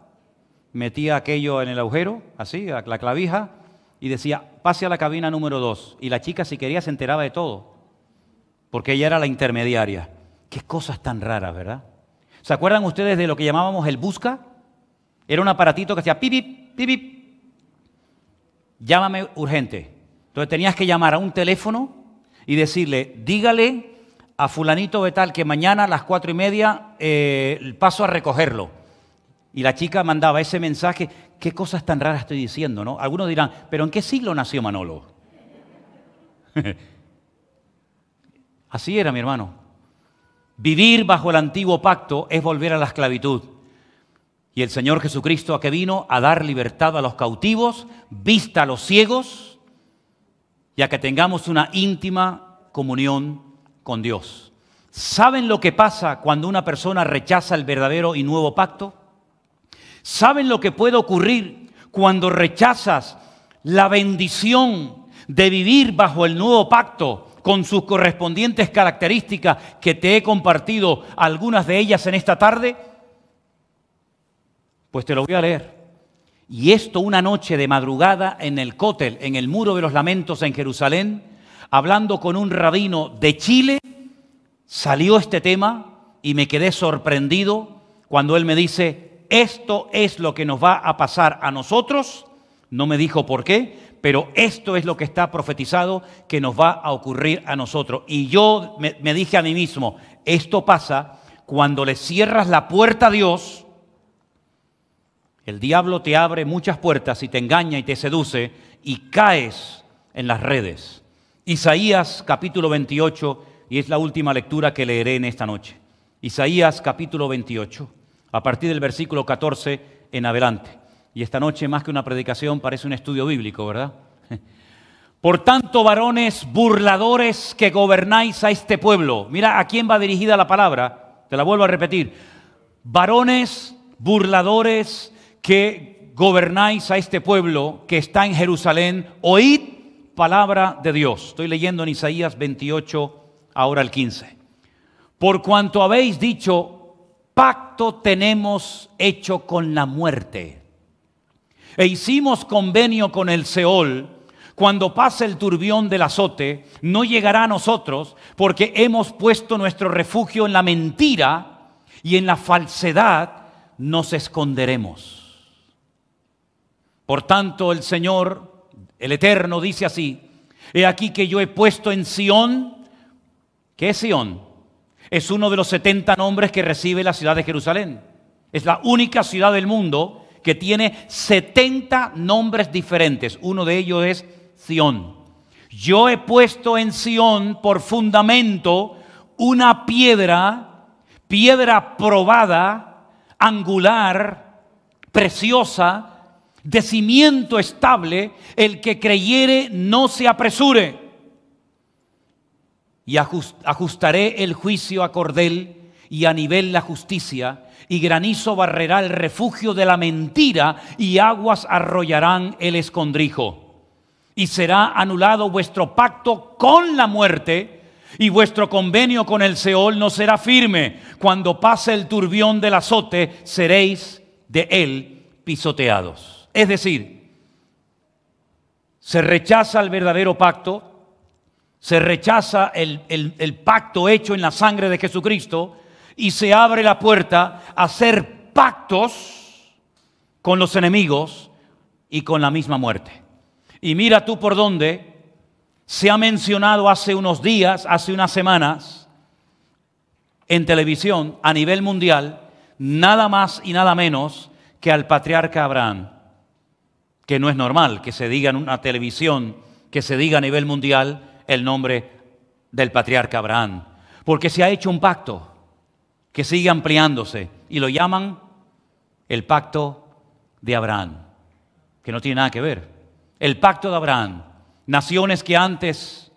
metía aquello en el agujero, así, la clavija, y decía, pase a la cabina número 2. Y la chica, si quería, se enteraba de todo, porque ella era la intermediaria. Qué cosas tan raras, ¿verdad? ¿Se acuerdan ustedes de lo que llamábamos el busca? Era un aparatito que hacía pip, pip, pip, pip. Llámame urgente. Entonces tenías que llamar a un teléfono y decirle, dígale a fulanito de tal que mañana a las 4:30 paso a recogerlo. Y la chica mandaba ese mensaje. Qué cosas tan raras estoy diciendo, ¿no? Algunos dirán, ¿pero en qué siglo nació Manolo? Así era, mi hermano. Vivir bajo el antiguo pacto es volver a la esclavitud. Y el Señor Jesucristo, ¿a qué vino? A dar libertad a los cautivos, vista a los ciegos, y a que tengamos una íntima comunión con Dios. ¿Saben lo que pasa cuando una persona rechaza el verdadero y nuevo pacto? ¿Saben lo que puede ocurrir cuando rechazas la bendición de vivir bajo el nuevo pacto con sus correspondientes características, que te he compartido algunas de ellas en esta tarde? Pues te lo voy a leer. Y esto una noche de madrugada en el Cótel, en el Muro de los Lamentos en Jerusalén, hablando con un rabino de Chile, salió este tema y me quedé sorprendido cuando él me dice, esto es lo que nos va a pasar a nosotros. No me dijo por qué, pero esto es lo que está profetizado que nos va a ocurrir a nosotros. Y yo me dije a mí mismo, esto pasa cuando le cierras la puerta a Dios. El diablo te abre muchas puertas y te engaña y te seduce y caes en las redes. Isaías capítulo 28, y es la última lectura que leeré en esta noche. Isaías capítulo 28, a partir del versículo 14 en adelante. Y esta noche, más que una predicación, parece un estudio bíblico, ¿verdad? Por tanto, varones burladores que gobernáis a este pueblo. Mira a quién va dirigida la palabra, te la vuelvo a repetir. Varones burladores que gobernáis a este pueblo que está en Jerusalén, oíd palabra de Dios. Estoy leyendo en Isaías 28, ahora el 15. Por cuanto habéis dicho, pacto tenemos hecho con la muerte, e hicimos convenio con el Seol, cuando pase el turbión del azote, no llegará a nosotros, porque hemos puesto nuestro refugio en la mentira y en la falsedad nos esconderemos. Por tanto, el Señor, el Eterno, dice así, he aquí que yo he puesto en Sión. ¿Qué es Sión? Es uno de los 70 nombres que recibe la ciudad de Jerusalén. Es la única ciudad del mundo que tiene 70 nombres diferentes. Uno de ellos es Sión. Yo he puesto en Sión por fundamento una piedra probada, angular, preciosa, de cimiento estable. El que creyere no se apresure. Y ajustaré el juicio a cordel y a nivel la justicia, y granizo barrerá el refugio de la mentira, y aguas arrollarán el escondrijo. Y será anulado vuestro pacto con la muerte, y vuestro convenio con el Seol no será firme. Cuando pase el turbión del azote, seréis de él pisoteados. Es decir, se rechaza el verdadero pacto, se rechaza el pacto hecho en la sangre de Jesucristo, y se abre la puerta a hacer pactos con los enemigos y con la misma muerte. Y mira tú por dónde se ha mencionado hace unos días, hace unas semanas, en televisión a nivel mundial, nada más y nada menos que al patriarca Abraham. Que no es normal que se diga en una televisión, que se diga a nivel mundial el nombre del patriarca Abraham, porque se ha hecho un pacto. que sigue ampliándose y lo llaman el pacto de Abraham, que no tiene nada que ver. El pacto de Abraham, naciones que antes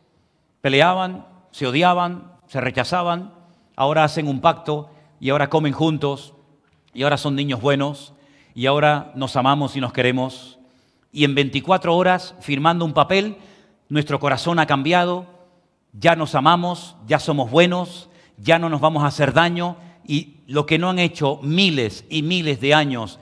peleaban, se odiaban, se rechazaban, ahora hacen un pacto y ahora comen juntos y ahora son niños buenos y ahora nos amamos y nos queremos. Y en 24 horas, firmando un papel, nuestro corazón ha cambiado, ya nos amamos, ya somos buenos, ya no nos vamos a hacer daño, y lo que no han hecho miles y miles de años,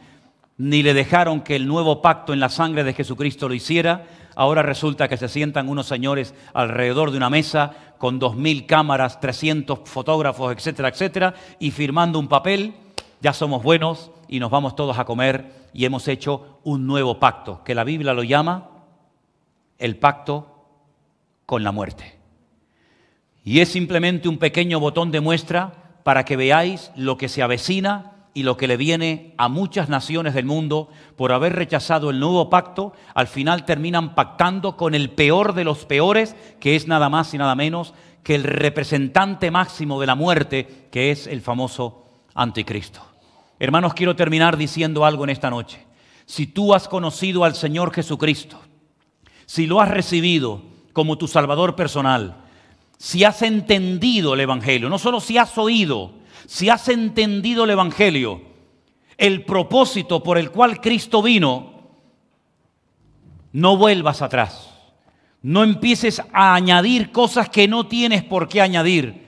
ni le dejaron que el nuevo pacto en la sangre de Jesucristo lo hiciera, ahora resulta que se sientan unos señores alrededor de una mesa con 2000 cámaras, 300 fotógrafos, etcétera, etcétera, y firmando un papel, ya somos buenos y nos vamos todos a comer y hemos hecho un nuevo pacto, que la Biblia lo llama el pacto con la muerte. Y es simplemente un pequeño botón de muestra para que veáis lo que se avecina y lo que le viene a muchas naciones del mundo por haber rechazado el nuevo pacto. Al final terminan pactando con el peor de los peores, que es nada más y nada menos que el representante máximo de la muerte, que es el famoso anticristo. Hermanos, quiero terminar diciendo algo en esta noche. Si tú has conocido al Señor Jesucristo, si lo has recibido como tu Salvador personal, si has entendido el Evangelio, no solo si has oído, si has entendido el Evangelio, el propósito por el cual Cristo vino, no vuelvas atrás. No empieces a añadir cosas que no tienes por qué añadir,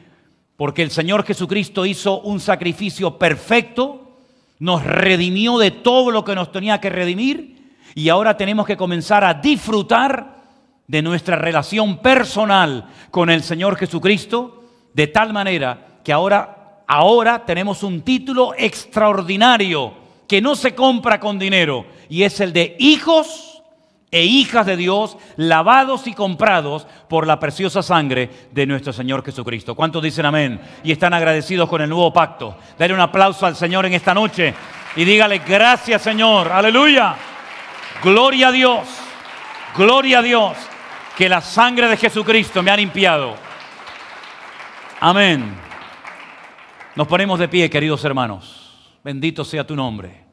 porque el Señor Jesucristo hizo un sacrificio perfecto, nos redimió de todo lo que nos tenía que redimir y ahora tenemos que comenzar a disfrutar de nuestra relación personal con el Señor Jesucristo, de tal manera que ahora tenemos un título extraordinario que no se compra con dinero y es el de hijos e hijas de Dios, lavados y comprados por la preciosa sangre de nuestro Señor Jesucristo. ¿Cuántos dicen amén? Y están agradecidos con el nuevo pacto. Dale un aplauso al Señor en esta noche y dígale gracias, Señor. Aleluya. Gloria a Dios. Gloria a Dios. Que la sangre de Jesucristo me ha limpiado. Amén. Nos ponemos de pie, queridos hermanos. Bendito sea tu nombre.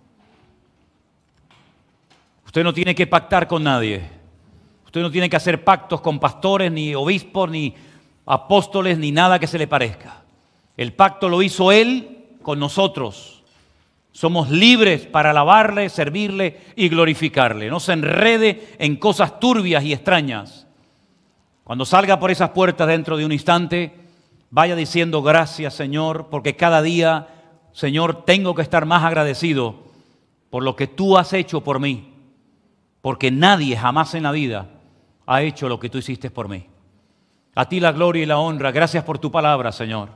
Usted no tiene que pactar con nadie. Usted no tiene que hacer pactos con pastores, ni obispos, ni apóstoles, ni nada que se le parezca. El pacto lo hizo Él con nosotros. Somos libres para alabarle, servirle y glorificarle. No se enrede en cosas turbias y extrañas. Cuando salga por esas puertas dentro de un instante, vaya diciendo gracias, Señor, porque cada día, Señor, tengo que estar más agradecido por lo que tú has hecho por mí. Porque nadie jamás en la vida ha hecho lo que tú hiciste por mí. A ti la gloria y la honra. Gracias por tu palabra, Señor.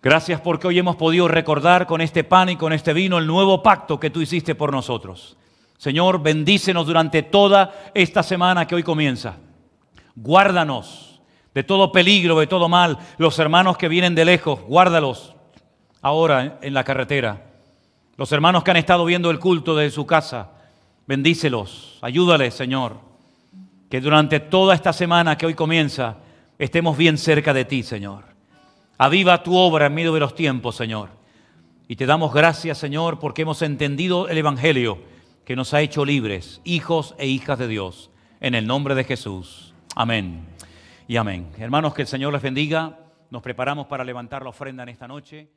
Gracias porque hoy hemos podido recordar con este pan y con este vino el nuevo pacto que tú hiciste por nosotros. Señor, bendícenos durante toda esta semana que hoy comienza. Guárdanos de todo peligro, de todo mal. Los hermanos que vienen de lejos, guárdalos ahora en la carretera. Los hermanos que han estado viendo el culto desde su casa, bendícelos, ayúdales, Señor, que durante toda esta semana que hoy comienza estemos bien cerca de ti, Señor. Aviva tu obra en medio de los tiempos, Señor. Y te damos gracias, Señor, porque hemos entendido el Evangelio que nos ha hecho libres, hijos e hijas de Dios. En el nombre de Jesús. Amén y amén. Hermanos, que el Señor les bendiga. Nos preparamos para levantar la ofrenda en esta noche.